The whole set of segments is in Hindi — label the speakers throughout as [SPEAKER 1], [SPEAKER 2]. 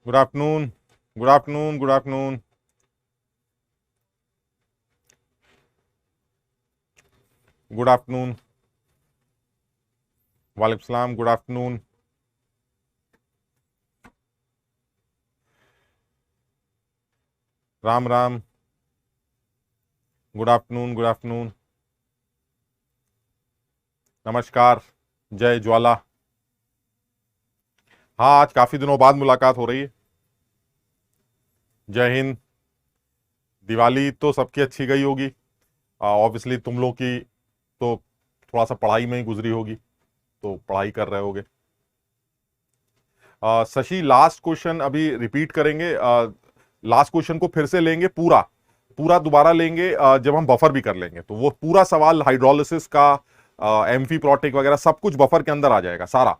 [SPEAKER 1] Good afternoon. Good afternoon. Good afternoon. Good afternoon. Walaikum salam. Good afternoon. Ram Ram. Good afternoon. Good afternoon. नमस्कार. जय ज्वाला. हाँ, आज काफी दिनों बाद मुलाकात हो रही है. जय हिंद. दिवाली तो सबकी अच्छी गई होगी. ऑब्वियसली तुम लोग की तो थोड़ा सा पढ़ाई में ही गुजरी होगी, तो पढ़ाई कर रहे होगे. शशि, लास्ट क्वेश्चन अभी रिपीट करेंगे. लास्ट क्वेश्चन को फिर से लेंगे, पूरा पूरा दोबारा लेंगे जब हम बफर भी कर लेंगे, तो वो पूरा सवाल हाइड्रोलिसिस का, एम्फीप्रोटिक वगैरह सब कुछ बफर के अंदर आ जाएगा सारा.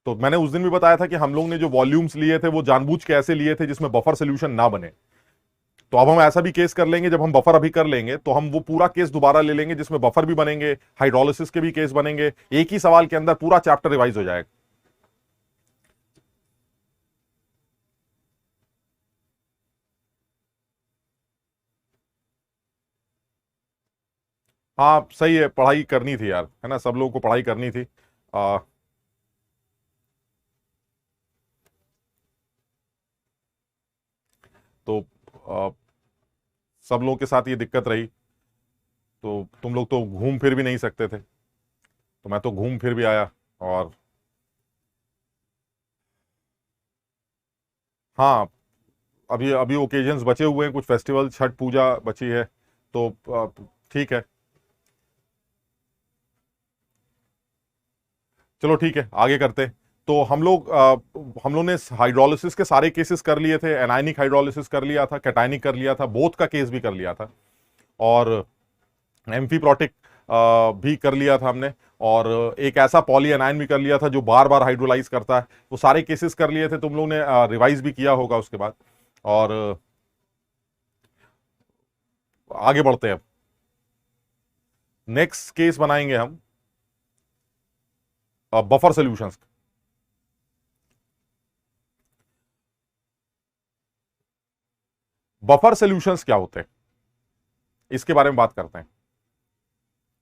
[SPEAKER 1] तो मैंने उस दिन भी बताया था कि हम लोग ने जो वॉल्यूम्स लिए थे वो जानबूझ के ऐसे लिए थे जिसमें बफर सोल्यूशन ना बने. तो अब हम ऐसा भी केस कर लेंगे, जब हम बफर अभी कर लेंगे तो हम वो पूरा केस दोबारा ले लेंगे जिसमें बफर भी बनेंगे, हाइड्रोलिसिस के भी केस बनेंगे. एक ही सवाल के अंदर पूरा चैप्टर रिवाइज हो जाएगा. हाँ सही है, पढ़ाई करनी थी यार, है ना, सब लोगों को पढ़ाई करनी थी. आ, तो आ, सब लोगों के साथ ये दिक्कत रही, तो तुम लोग तो घूम फिर भी नहीं सकते थे, तो मैं तो घूम फिर भी आया. और हाँ, अभी अभी ओकेजन्स बचे हुए हैं, कुछ फेस्टिवल, छठ पूजा बची है, तो ठीक है. चलो ठीक है, आगे करते हैं. तो हम लोग ने हाइड्रोलिसिस के सारे केसेस कर लिए थे. एनायनिक हाइड्रोलिसिस कर लिया था, कैटायनिक कर लिया था, बोथ का केस भी कर लिया था, और एम्फीप्रोटिक भी कर लिया था हमने, और एक ऐसा पॉली एनायन भी कर लिया था जो बार बार हाइड्रोलाइज करता है. वो सारे केसेस कर लिए थे, तुम लोग ने रिवाइज भी किया होगा उसके बाद. और आगे बढ़ते हैं. नेक्स्ट केस बनाएंगे हम बफर सॉल्यूशंस. बफर सॉल्यूशंस क्या होते हैं, इसके बारे में बात करते हैं,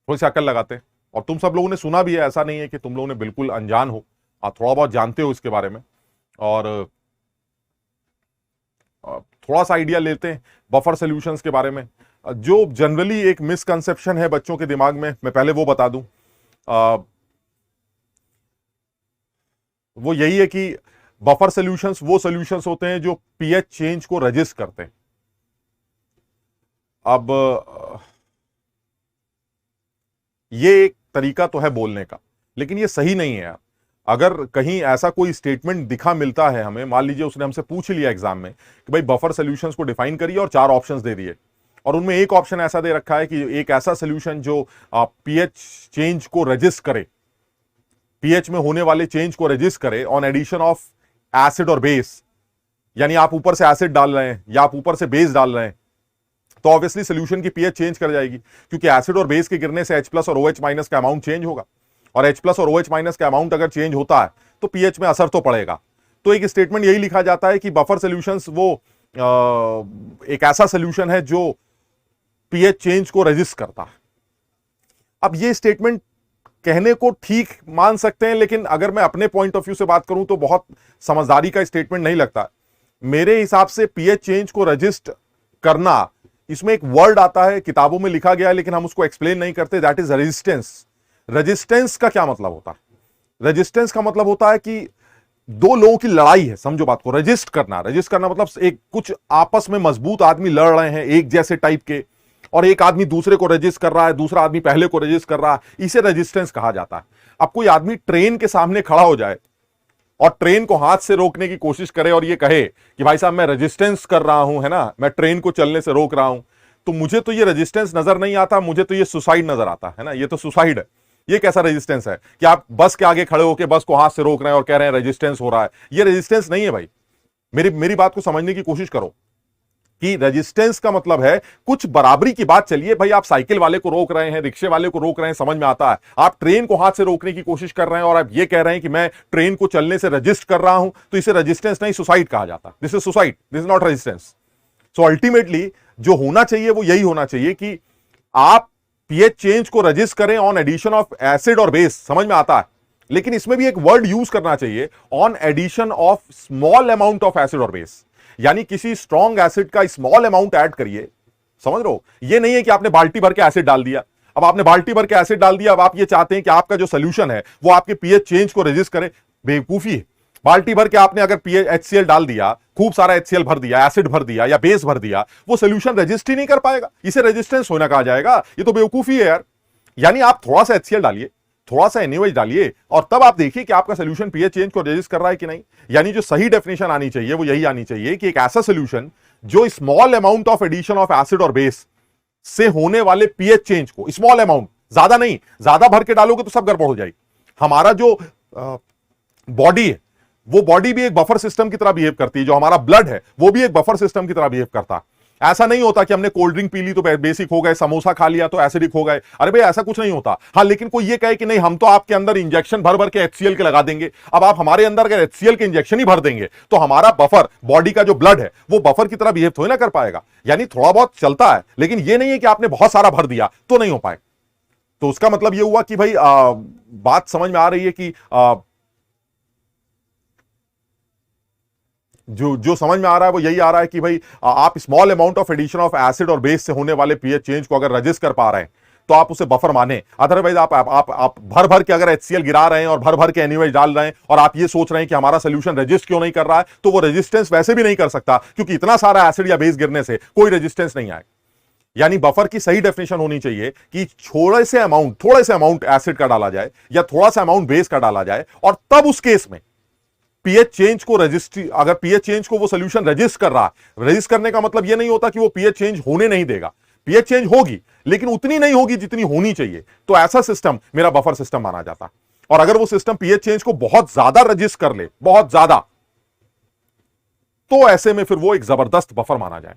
[SPEAKER 1] थोड़ी सी अकल लगाते हैं. और तुम सब लोगों ने सुना भी है, ऐसा नहीं है कि तुम लोगों ने बिल्कुल अनजान हो, आप थोड़ा बहुत जानते हो इसके बारे में. और थोड़ा सा आइडिया लेते हैं बफर सॉल्यूशंस के बारे में. जो जनरली एक मिसकंसेप्शन है बच्चों के दिमाग में, मैं पहले वो बता दूं. वो यही है कि बफर सॉल्यूशंस वो सॉल्यूशंस होते हैं जो पीएच चेंज को रजिस्ट करते हैं. अब ये एक तरीका तो है बोलने का, लेकिन ये सही नहीं है यार. अगर कहीं ऐसा कोई स्टेटमेंट दिखा मिलता है हमें, मान लीजिए उसने हमसे पूछ लिया एग्जाम में कि भाई बफर सॉल्यूशंस को डिफाइन करिए, और 4 ऑप्शंस दे दिए, और उनमें एक ऑप्शन ऐसा दे रखा है कि एक ऐसा सॉल्यूशन जो पीएच चेंज को रजिस्ट करे, पीएच में होने वाले चेंज को रजिस्ट करे ऑन एडिशन ऑफ एसिड और बेस. यानी आप ऊपर से एसिड डाल रहे हैं या आप ऊपर से बेस डाल रहे हैं, तो ऑब्वियसली सोल्यूशन की पीएच चेंज कर जाएगी, क्योंकि एसिड और बेस के गिरने से H प्लस और OH माइनस का अमाउंट चेंज होगा, और H प्लस और OH माइनस का अमाउंट अगर चेंज होता है तो पीएच में असर तो पड़ेगा. तो एक स्टेटमेंट यही लिखा जाता है कि बफर सोल्यूशंस वो एक ऐसा सोल्यूशन है जो पीएच चेंज को रजिस्ट करता है. अब ये स्टेटमेंट कहने को ठीक मान सकते हैं, लेकिन अगर मैं अपने पॉइंट ऑफ व्यू से बात करूं तो बहुत समझदारी का स्टेटमेंट नहीं लगता. मेरे हिसाब से पीएच चेंज को रजिस्ट करना, इसमें एक वर्ड आता है, किताबों में लिखा गया है, लेकिन हम उसको एक्सप्लेन नहीं करते, दैट इज रेजिस्टेंस. रेजिस्टेंस का क्या मतलब होता है? रेजिस्टेंस का मतलब होता है कि दो लोगों की लड़ाई है, समझो बात को. रजिस्ट करना मतलब एक कुछ आपस में मजबूत आदमी लड़ रहे हैं एक जैसे टाइप के, और एक आदमी दूसरे को रजिस्ट कर रहा है, दूसरा आदमी पहले को रजिस्ट कर रहा है, इसे रेजिस्टेंस कहा जाता है. अब कोई आदमी ट्रेन के सामने खड़ा हो जाए और ट्रेन को हाथ से रोकने की कोशिश करे और ये कहे कि भाई साहब मैं रेजिस्टेंस कर रहा हूं, है ना, मैं ट्रेन को चलने से रोक रहा हूं, तो मुझे तो ये रेजिस्टेंस नजर नहीं आता, मुझे तो ये सुसाइड नजर आता है ना. ये तो सुसाइड है. ये कैसा रेजिस्टेंस है कि आप बस के आगे खड़े होकर बस को हाथ से रोक रहे हैं और कह रहे हैं रेजिस्टेंस हो रहा है? ये रेजिस्टेंस नहीं है भाई. मेरी मेरी बात को समझने की कोशिश करो. कि रेजिस्टेंस का मतलब है कुछ बराबरी की बात। चलिए भाई, आप साइकिल वाले को रोक रहे हैं, रिक्शे वाले को रोक रहे हैं, समझ में आता है। आप ट्रेन को हाथ से रोकने की कोशिश कर रहे हैं और आप ये कह रहे हैं कि मैं ट्रेन को चलने से रजिस्ट कर रहा हूं, तो इसे रेजिस्टेंस नहीं, सुसाइड कहा जाता। This is suicide, this is not resistance. So ultimately जो होना चाहिए वो यही होना चाहिए कि आप पीएच चेंज को रजिस्ट करें ऑन एडिशन ऑफ एसिड और बेस, समझ में आता है। लेकिन इसमें भी एक वर्ड यूज करना चाहिए, on addition of small amount of acid और बेस, यानी किसी स्ट्रॉन्ग एसिड का स्मॉल अमाउंट ऐड करिए। समझ रहे हो? ये नहीं है कि आपने बाल्टी भर के एसिड डाल दिया। अब आपने बाल्टी भर के एसिड डाल दिया, अब आप ये चाहते हैं कि आपका जो सोल्यूशन है वो आपके पीएच चेंज को रजिस्ट करे। बेवकूफी है। बाल्टी भर के आपने अगर पीएच HCl डाल दिया, खूब सारा HCl भर दिया, एसिड भर दिया या बेस भर दिया, वो सोल्यूशन रजिस्ट ही नहीं कर पाएगा। इसे रेजिस्टेंस होना कहा जाएगा। ये तो बेवकूफी है यार। यानी आप थोड़ा सा HCl डालिए, थोड़ा सा NaOH डालिए और तब आप देखिए कि आपका सोल्यूशन पीएच चेंज को रजिस्ट कर रहा है कि नहीं। यानी जो सही डेफिनेशन आनी चाहिए वो यही आनी चाहिए कि एक ऐसा सोल्यूशन जो small amount of addition of acid और बेस से होने वाले पीएच चेंज को, स्मॉल अमाउंट, ज्यादा नहीं, ज्यादा भर के डालोगे तो सब गड़बड़ हो जाएगी। हमारा जो बॉडी है वो बॉडी भी एक बफर सिस्टम की तरह बिहेव करती है। जो हमारा ब्लड है वो भी एक बफर सिस्टम की तरह बिहेव करता है। ऐसा नहीं होता कि हमने कोल्ड ड्रिंक पी ली तो बेसिक हो गए, समोसा खा लिया तो एसिडिक हो गए। अरे भाई, ऐसा कुछ नहीं होता। हाँ, लेकिन कोई ये कहे कि नहीं, हम तो आपके अंदर इंजेक्शन भर भर के HCl के लगा देंगे। अब आप हमारे अंदर अगर HCl के इंजेक्शन ही भर देंगे तो हमारा बफर, बॉडी का जो ब्लड है वो बफर की तरह बिहेव थोड़ी ना कर पाएगा। यानी थोड़ा बहुत चलता है, लेकिन ये नहीं है कि आपने बहुत सारा भर दिया तो नहीं हो पाए। तो उसका मतलब ये हुआ कि भाई बात समझ में आ रही है कि जो समझ में आ रहा है वो यही आ रहा है कि भाई आप small amount of addition of acid और बेस से होने वाले पीएच चेंज को अगर रजिस्ट कर पा रहे हैं तो आप उसे बफर माने। अदरवाइज आप भर भर के अगर HCl गिरा रहे हैं और भर भर के NaOH डाल रहे हैं और आप ये सोच रहे हैं कि हमारा सोल्यूशन रजिस्ट क्यों नहीं कर रहा है, तो वो रेजिस्टेंस वैसे भी नहीं कर सकता, क्योंकि इतना सारा एसिड या बेस गिरने से कोई रेजिस्टेंस नहीं आएगा। यानी बफर की सही डेफिनेशन होनी चाहिए कि थोड़े से अमाउंट एसिड का डाला जाए या थोड़ा सा अमाउंट बेस का डाला जाए, और तब उस केस में पीएच चेंज को रजिस्ट्री, अगर पीएच चेंज को वो सोल्यूशन रजिस्ट कर रहा है, रजिस्ट करने का मतलब ये नहीं होता कि वो पीएच चेंज होने नहीं देगा। पीएच चेंज होगी, लेकिन उतनी नहीं होगी जितनी होनी चाहिए। तो ऐसा सिस्टम मेरा बफर सिस्टम माना जाता। और अगर वो सिस्टम पीएच चेंज को बहुत ज्यादा रजिस्ट कर ले, बहुत ज्यादा, तो ऐसे में फिर वो एक जबरदस्त बफर माना जाए।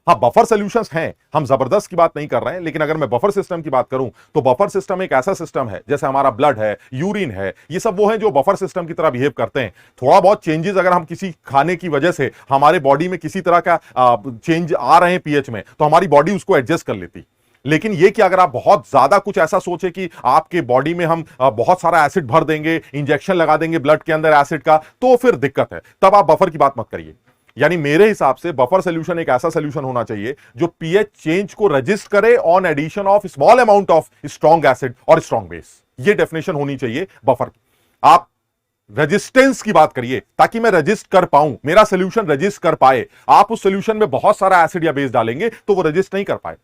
[SPEAKER 1] हाँ, बफर सॉल्यूशंस हैं, हम जबरदस्त की बात नहीं कर रहे हैं, लेकिन अगर मैं बफर सिस्टम की बात करूं तो बफर सिस्टम एक ऐसा सिस्टम है, जैसे हमारा ब्लड है, यूरिन है, ये सब वो हैं जो बफर सिस्टम की तरह बिहेव करते हैं। थोड़ा बहुत चेंजेस अगर हम किसी खाने की वजह से हमारे बॉडी में किसी तरह का चेंज आ रहे हैं पीएच में, तो हमारी बॉडी उसको एडजस्ट कर लेती। लेकिन ये कि अगर आप बहुत ज्यादा कुछ ऐसा सोचे कि आपके बॉडी में हम बहुत सारा एसिड भर देंगे, इंजेक्शन लगा देंगे ब्लड के अंदर एसिड का, तो फिर दिक्कत है। तब आप बफर की बात मत करिए। यानी मेरे हिसाब से बफर सोल्यूशन एक ऐसा सोल्यूशन होना चाहिए जो पीएच चेंज को रजिस्ट करे on addition of small amount of strong acid और स्ट्रॉन्ग बेस। ये डेफिनेशन होनी चाहिए बफर की। आप रेजिस्टेंस की बात करिए ताकि मैं रजिस्ट कर पाऊं, मेरा सोल्यूशन रजिस्ट कर पाए। आप उस सोल्यूशन में बहुत सारा एसिड या बेस डालेंगे तो वो रजिस्ट नहीं कर पाए।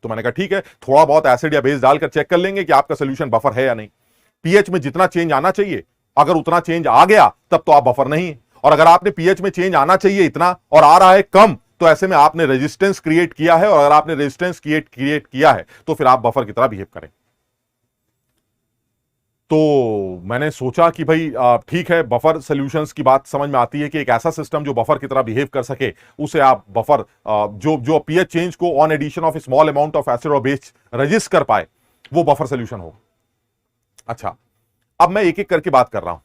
[SPEAKER 1] तो मैंने कहा ठीक है, थोड़ा बहुत एसिड या बेस डालकर चेक कर लेंगे कि आपका सोल्यूशन बफर है या नहीं। पीएच में जितना चेंज आना चाहिए, अगर उतना चेंज आ गया तब तो आप बफर नहीं है। और अगर आपने पीएच में चेंज आना चाहिए इतना और आ रहा है कम, तो ऐसे में आपने रेजिस्टेंस क्रिएट किया है। और अगर आपने रेजिस्टेंस क्रिएट किया है तो फिर आप बफर की तरह बिहेव करें। तो मैंने सोचा कि भाई ठीक है, बफर सॉल्यूशंस की बात समझ में आती है कि एक ऐसा सिस्टम जो बफर की तरह बिहेव कर सके, उसे आप बफर जो पीएच चेंज को on addition of small amount of acid और बेस रजिस्ट कर पाए, वो बफर सॉल्यूशन हो। अच्छा, अब मैं एक एक करके बात कर रहा हूं।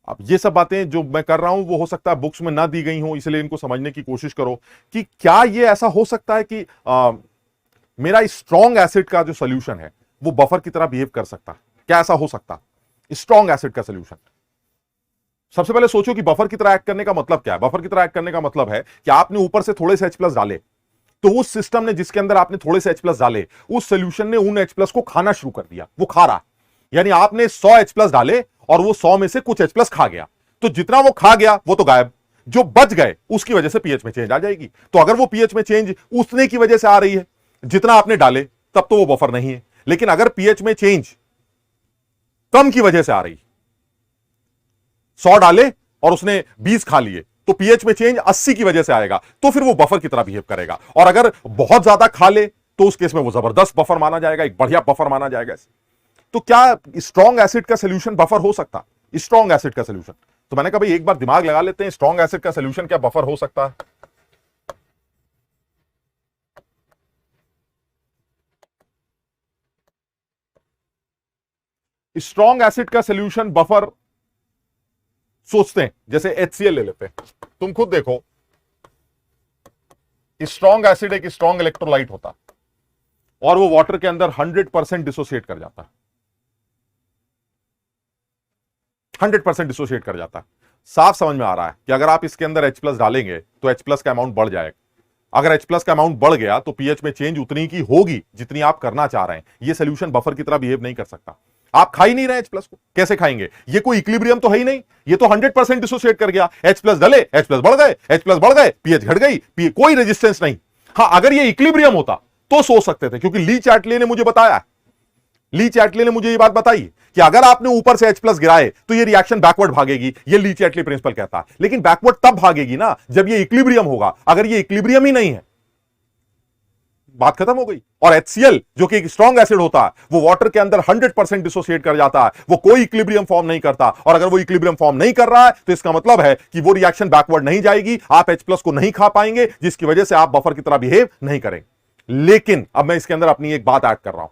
[SPEAKER 1] अब ये सब बातें जो मैं कर रहा हूं वो हो सकता है बुक्स में ना दी गई हो, इसलिए इनको समझने की कोशिश करो कि क्या ये ऐसा हो सकता है कि मेरा स्ट्रॉन्ग एसिड का जो सोल्यूशन है वो बफर की तरह बिहेव कर सकता है। क्या ऐसा हो सकता है स्ट्रॉन्ग एसिड का सोल्यूशन? सबसे पहले सोचो कि बफर की तरह एक्ट करने का मतलब क्या है। बफर की तरह एक्ट करने का मतलब है कि आपने ऊपर से थोड़े से H+ डाले, तो उस सिस्टम ने जिसके अंदर आपने थोड़े से H+ डाले, उस सोल्यूशन ने उन H+ को खाना शुरू कर दिया, वो खा रहा। यानी आपने 100 H+ डाले और वो 100 में से कुछ H+ खा गया, तो जितना वो खा गया वो तो गायब, जो बच गए उसकी वजह से पीएच में चेंज आ जाएगी। तो अगर वो पीएच में चेंज उतने की वजह से आ रही है जितना आपने डाले, तब तो वो बफर नहीं है। लेकिन अगर पीएच में चेंज कम की वजह से आ रही, 100 डाले और उसने 20 खा लिए, तो पीएच में चेंज 80 की वजह से आएगा, तो फिर वो बफर की तरह बिहेव करेगा। और अगर बहुत ज्यादा खा ले तो उस केस में वो जबरदस्त बफर माना जाएगा, एक बढ़िया बफर माना जाएगा। तो क्या स्ट्रॉन्ग एसिड का सोल्यूशन बफर हो सकता? स्ट्रॉन्ग एसिड का सोल्यूशन तो मैंने कहा भाई एक बार दिमाग लगा लेते हैं, स्ट्रॉन्ग एसिड का सोल्यूशन क्या बफर हो सकता है? स्ट्रॉन्ग एसिड का सोल्यूशन बफर सोचते हैं, जैसे HCl ले लेते हैं। तुम खुद देखो, स्ट्रॉन्ग एसिड एक स्ट्रॉन्ग इलेक्ट्रोलाइट होता और वो वाटर के अंदर 100% डिसोसिएट कर जाता है, 100% डिसोसिएट कर जाता है। साफ समझ में आ रहा है कि अगर आप इसके अंदर H+ डालेंगे तो H+ का अमाउंट बढ़ जाएगा। अगर H+ का अमाउंट बढ़ गया तो पीएच में चेंज उतनी की होगी जितनी आप करना चाह रहे हैं। ये सोल्यूशन बफर की तरह बिहेव नहीं कर सकता। आप खा ही नहीं रहे H+ को, कैसे खाएंगे? ये कोई इक्विलिब्रियम तो है ही नहीं, ये तो 100% डिसोसिएट कर गया। H+ डले, H+ बढ़ गए, H+ बढ़ गए, पीएच घट गई, कोई रेजिस्टेंस नहीं। हां, अगर ये इक्विलिब्रियम होता तो सोच सकते थे, क्योंकि ली चैटले ने मुझे बताया, ली चैटले ने मुझे ये बात बताई कि अगर आपने ऊपर से H+ गिराए तो ये रिएक्शन बैकवर्ड भागेगी। ये ली चैटले प्रिंसिपल कहता है, लेकिन बैकवर्ड तब भागेगी ना जब ये इक्विलिब्रियम होगा। अगर ये इक्विलिब्रियम ही नहीं है, बात खत्म हो गई। और HCl जो कि एक स्ट्रॉन्ग एसिड होता है, वो वाटर के अंदर 100% डिसोसिएट कर जाता है, वो कोई इक्विलिब्रियम फॉर्म नहीं करता। और अगर वो इक्विलिब्रियम फॉर्म नहीं कर रहा है तो इसका मतलब है कि वो रिएक्शन बैकवर्ड नहीं जाएगी, आप H+ को नहीं खा पाएंगे, जिसकी वजह से आप बफर की तरह बिहेव नहीं करेंगे। लेकिन अब मैं इसके अंदर अपनी एक बात ऐड कर रहा हूं,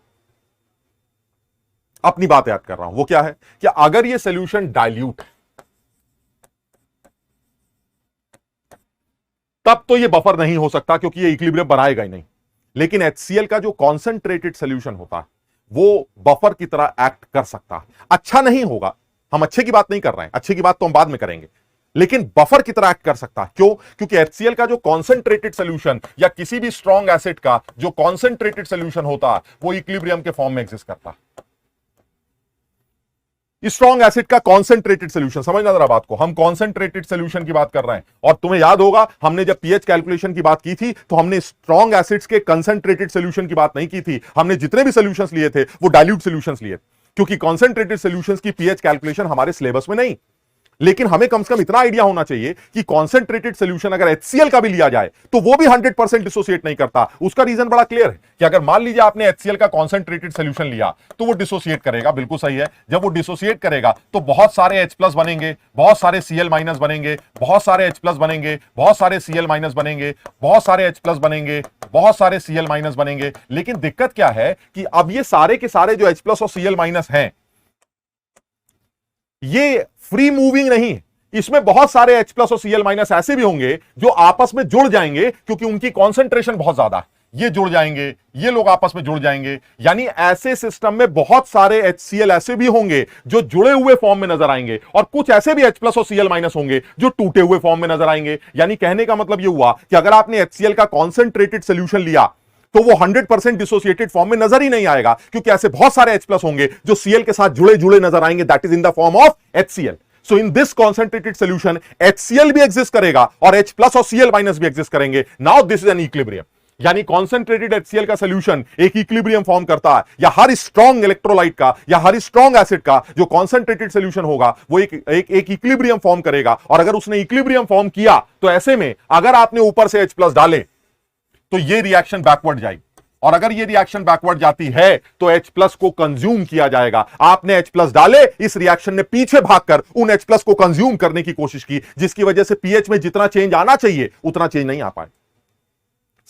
[SPEAKER 1] अपनी बात याद कर रहा हूं। वो क्या है कि अगर ये सोल्यूशन डाइल्यूट है तब तो ये बफर नहीं हो सकता, क्योंकि ये इक्विलिब्रियम बनाएगा ही नहीं। लेकिन HCl का जो कॉन्सेंट्रेटेड सोल्यूशन होता है वो बफर की तरह एक्ट कर सकता है। अच्छा नहीं होगा, हम अच्छे की बात नहीं कर रहे हैं, अच्छे की बात तो हम बाद में करेंगे, लेकिन बफर की तरह एक्ट कर सकता है। क्यों? क्योंकि HCl का जो कॉन्सेंट्रेटेड सोल्यूशन या किसी भी स्ट्रॉन्ग एसिड का जो कॉन्सेंट्रेटेड सोल्यूशन होता है वो इक्विलिब्रियम के फॉर्म में एग्जिस्ट करता है। स्ट्रॉन्ग एसिड का कॉन्सेंट्रेटेड सोल्यूशन, समझना जरा बात को, हम कॉन्सेंट्रेटेड सोल्यूशन की बात कर रहे हैं। और तुम्हें याद होगा हमने जब पीएच कैलकुलेशन की बात की थी तो हमने स्ट्रॉन्ग एसिड्स के कंसेंट्रेटेड सोल्यूशन की बात नहीं की थी। हमने जितने भी सोल्यूशंस लिए थे वो डाइल्यूट सोल्यूशंस लिए, क्योंकि कॉन्सेंट्रेटेड सोल्यूशंस की पीएच कैलकुलेशन हमारे सिलेबस में नहीं। लेकिन हमें कम से कम इतना आइडिया होना चाहिए कि कॉन्सेंट्रेटेड सोल्यूशन अगर HCl का भी लिया जाए तो वो भी 100% डिसोसिएट नहीं करता। उसका रीजन बड़ा क्लियर है कि अगर मान लीजिए आपने HCl का कॉन्सेंट्रेटेड सोल्यूशन लिया तो वो डिसोसिएट करेगा, बिल्कुल सही है। जब वो डिसोसिएट करेगा तो बहुत सारे H+ बनेंगे, बहुत सारे Cl- बनेंगे, बहुत सारे H+ बनेंगे, बहुत सारे Cl- बनेंगे, बहुत सारे H+ बनेंगे, बहुत सारे Cl- बनेंगे। लेकिन दिक्कत क्या है कि अब ये सारे के सारे जो H+ और Cl- हैं ये फ्री मूविंग नहीं है। इसमें बहुत सारे H+ और Cl- ऐसे भी होंगे जो आपस में जुड़ जाएंगे, क्योंकि उनकी कॉन्सेंट्रेशन बहुत ज्यादा है। ये जुड़ जाएंगे, ये लोग आपस में जुड़ जाएंगे। यानी ऐसे सिस्टम में बहुत सारे HCl ऐसे भी होंगे जो जुड़े हुए फॉर्म में नजर आएंगे, और कुछ ऐसे भी H+ और Cl- होंगे जो टूटे हुए फॉर्म में नजर आएंगे। यानी कहने का मतलब यह हुआ कि अगर आपने HCl का कॉन्सेंट्रेटेड सोल्यूशन लिया तो वो 100% डिसोसिएटेड फॉर्म में नजर ही नहीं आएगा, क्योंकि ऐसे बहुत सारे H+ होंगे जो Cl के साथ जुड़े जुड़े नजर आएंगे, that is in the form of HCl। So in this concentrated solution HCl भी एग्जिस्ट करेगा और H+ और Cl- भी एग्जिस्ट करेंगे। Now this is an equilibrium. यानी कॉन्सेंट्रेटेड HCl का सोल्यूशन एक इक्विलिब्रियम फॉर्म करता है, या हर स्ट्रॉन्ग इलेक्ट्रोलाइट का या हर स्ट्रॉन्ग एसिड का जो कॉन्सेंट्रेटेड सोल्यूशन होगा वो एक इक्विलिब्रियम फॉर्म करेगा। और अगर उसने इक्विलिब्रियम फॉर्म किया तो ऐसे में अगर आपने ऊपर से H+ डाले तो ये रिएक्शन बैकवर्ड जाएगी, और अगर ये रिएक्शन बैकवर्ड जाती है तो H+ को कंज्यूम किया जाएगा। आपने H+ डाले, इस रिएक्शन ने पीछे भागकर उन H+ को कंज्यूम करने की कोशिश की, जिसकी वजह से पीएच में जितना चेंज आना चाहिए उतना चेंज नहीं आ पाए।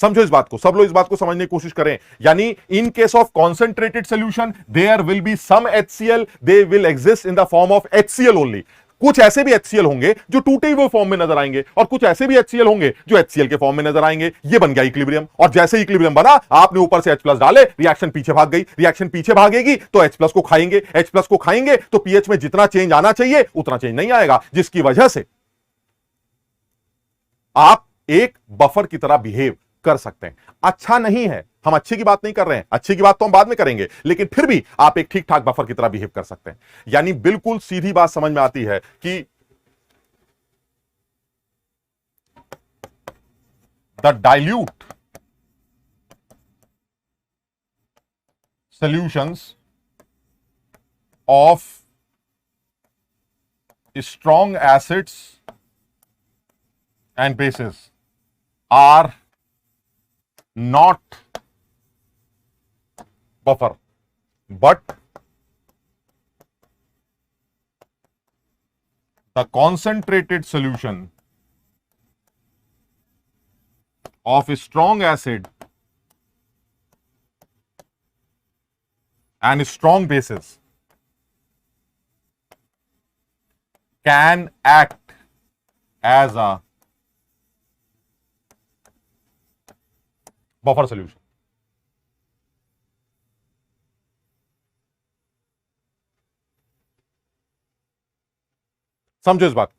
[SPEAKER 1] समझो इस बात को, सब लोग इस बात को समझने की कोशिश करें। यानी in case of concentrated solution there will be some HCl, they will exist in the form of HCl only. कुछ ऐसे भी HCl होंगे जो टूटे हुए फॉर्म में नजर आएंगे, और कुछ ऐसे भी HCl होंगे जो HCl के फॉर्म में नजर आएंगे। ये बन गया इक्विलिब्रियम। और जैसे इक्विलिब्रियम बना, आपने ऊपर से H+ डाले, रिएक्शन पीछे भाग गई। रिएक्शन पीछे भागेगी तो H+ को खाएंगे, H+ को खाएंगे तो पीएच में जितना चेंज आना चाहिए उतना चेंज नहीं आएगा, जिसकी वजह से आप एक बफर की तरह बिहेव कर सकते हैं। अच्छा नहीं है, हम अच्छे की बात नहीं कर रहे हैं, अच्छे की बात तो हम बाद में करेंगे, लेकिन फिर भी आप एक ठीक ठाक बफर की तरह बिहेव कर सकते हैं। यानी बिल्कुल सीधी बात समझ में आती है कि the dilute solutions of strong acids and bases are not buffer but the concentrated solution of strong acid and strong bases can act as a buffer solution. समझो इस बात।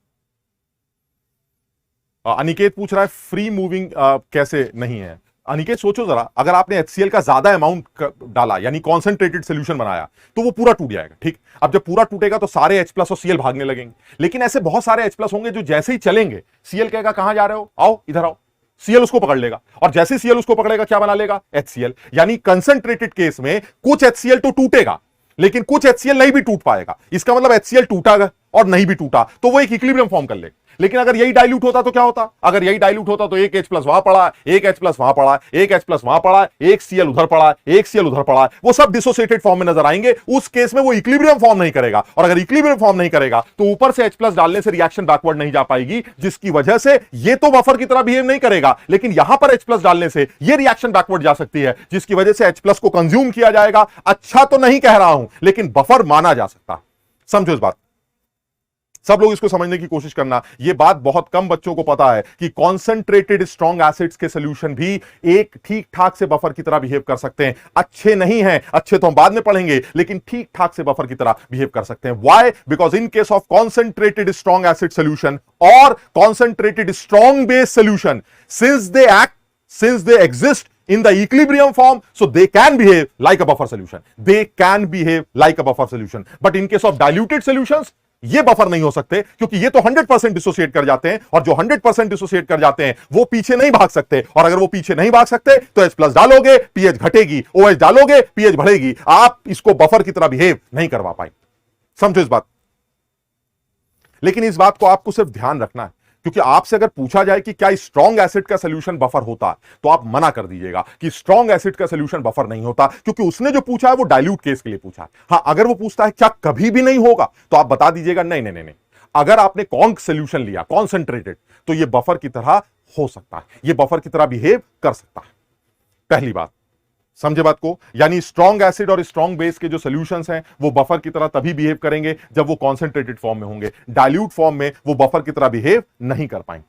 [SPEAKER 1] अनिकेत पूछ रहा है फ्री मूविंग कैसे नहीं है। अनिकेत सोचो जरा, अगर आपने HCl का ज्यादा अमाउंट डाला यानी कॉन्सेंट्रेटेड सोल्यूशन बनाया तो वो पूरा टूट जाएगा। ठीक, अब जब पूरा टूटेगा तो सारे H+ और Cl भागने लगेंगे, लेकिन ऐसे बहुत सारे H+ होंगे जो जैसे ही चलेंगे Cl कहेगा कहां जा रहे हो, आओ इधर आओ, Cl उसको पकड़ लेगा, और जैसे Cl उसको पकड़ेगा क्या बना लेगा, HCl। यानी कंसेंट्रेटेड केस में कुछ HCl तो टूटेगा लेकिन कुछ HCl नहीं भी टूट पाएगा। इसका मतलब HCl टूटा और नहीं भी टूटा तो वो एक इक्विलिब्रियम फॉर्म कर लेगा। लेकिन अगर यही डाइल्यूट होता तो क्या होता, अगर यही डाइल्यूट होता तो एक H+ वहां पड़ा, एक H+ वहां पड़ा, एक H+ वहां पड़ा, एक Cl उधर पड़ा, एक Cl उधर पड़ा, वो सब डिसोसिएटेड फॉर्म में नजर आएंगे। उस केस में वो इक्विलिब्रियम फॉर्म नहीं करेगा, और अगर इक्विलिब्रियम फॉर्म नहीं करेगा तो ऊपर से H+ डालने से रिएक्शन बैकवर्ड नहीं जा पाएगी, जिसकी वजह से ये तो बफर की तरह बिहेव नहीं करेगा, लेकिन यहां पर H+ डालने से ये रिएक्शन बैकवर्ड जा सकती है, जिसकी वजह से H+ को कंज्यूम किया जाएगा। अच्छा तो नहीं कह रहा हूं, लेकिन बफर माना जा सकता। समझो इस बात, सब लोग इसको समझने की कोशिश करना। यह बात बहुत कम बच्चों को पता है कि कॉन्सेंट्रेटेड स्ट्रॉन्ग एसिड्स के सॉल्यूशन भी एक ठीक ठाक से बफर की तरह बिहेव कर सकते हैं। अच्छे नहीं हैं, अच्छे तो हम बाद में पढ़ेंगे, लेकिन ठीक ठाक से बफर की तरह बिहेव कर सकते हैं। Why? Because in case of concentrated strong acid solution और concentrated strong base solution, since they exist in the equilibrium form, so they can behave like a buffer solution. They can behave like a buffer solution. But in case of diluted solutions, ये बफर नहीं हो सकते, क्योंकि ये तो 100% डिसोसिएट कर जाते हैं, और जो 100% डिसोसिएट कर जाते हैं वो पीछे नहीं भाग सकते। और अगर वो पीछे नहीं भाग सकते तो H+ डालोगे पीएच घटेगी, OH डालोगे पीएच बढ़ेगी, आप इसको बफर की तरह बिहेव नहीं करवा पाएंगे। समझो इस बात। लेकिन इस बात को आपको सिर्फ ध्यान रखना है, क्योंकि आपसे अगर पूछा जाए कि क्या स्ट्रॉन्ग एसिड का सॉल्यूशन बफर होता है, तो आप मना कर दीजिएगा कि स्ट्रॉन्ग एसिड का सॉल्यूशन बफर नहीं होता, क्योंकि उसने जो पूछा है वो डाइल्यूट केस के लिए पूछा है। हां, अगर वो पूछता है क्या कभी भी नहीं होगा, तो आप बता दीजिएगा नहीं नहीं नहीं नहीं, अगर आपने कॉन्क सॉल्यूशन लिया कॉन्सेंट्रेटेड, तो ये बफर की तरह हो सकता है, ये बफर की तरह बिहेव कर सकता है। पहली बात समझे बात को, यानी स्ट्रॉन्ग एसिड और स्ट्रॉन्ग बेस के जो सॉल्यूशंस हैं वो बफर की तरह तभी बिहेव करेंगे जब वो कॉन्सेंट्रेटेड फॉर्म में होंगे। डाइल्यूट फॉर्म में वो बफर की तरह बिहेव नहीं कर पाएंगे।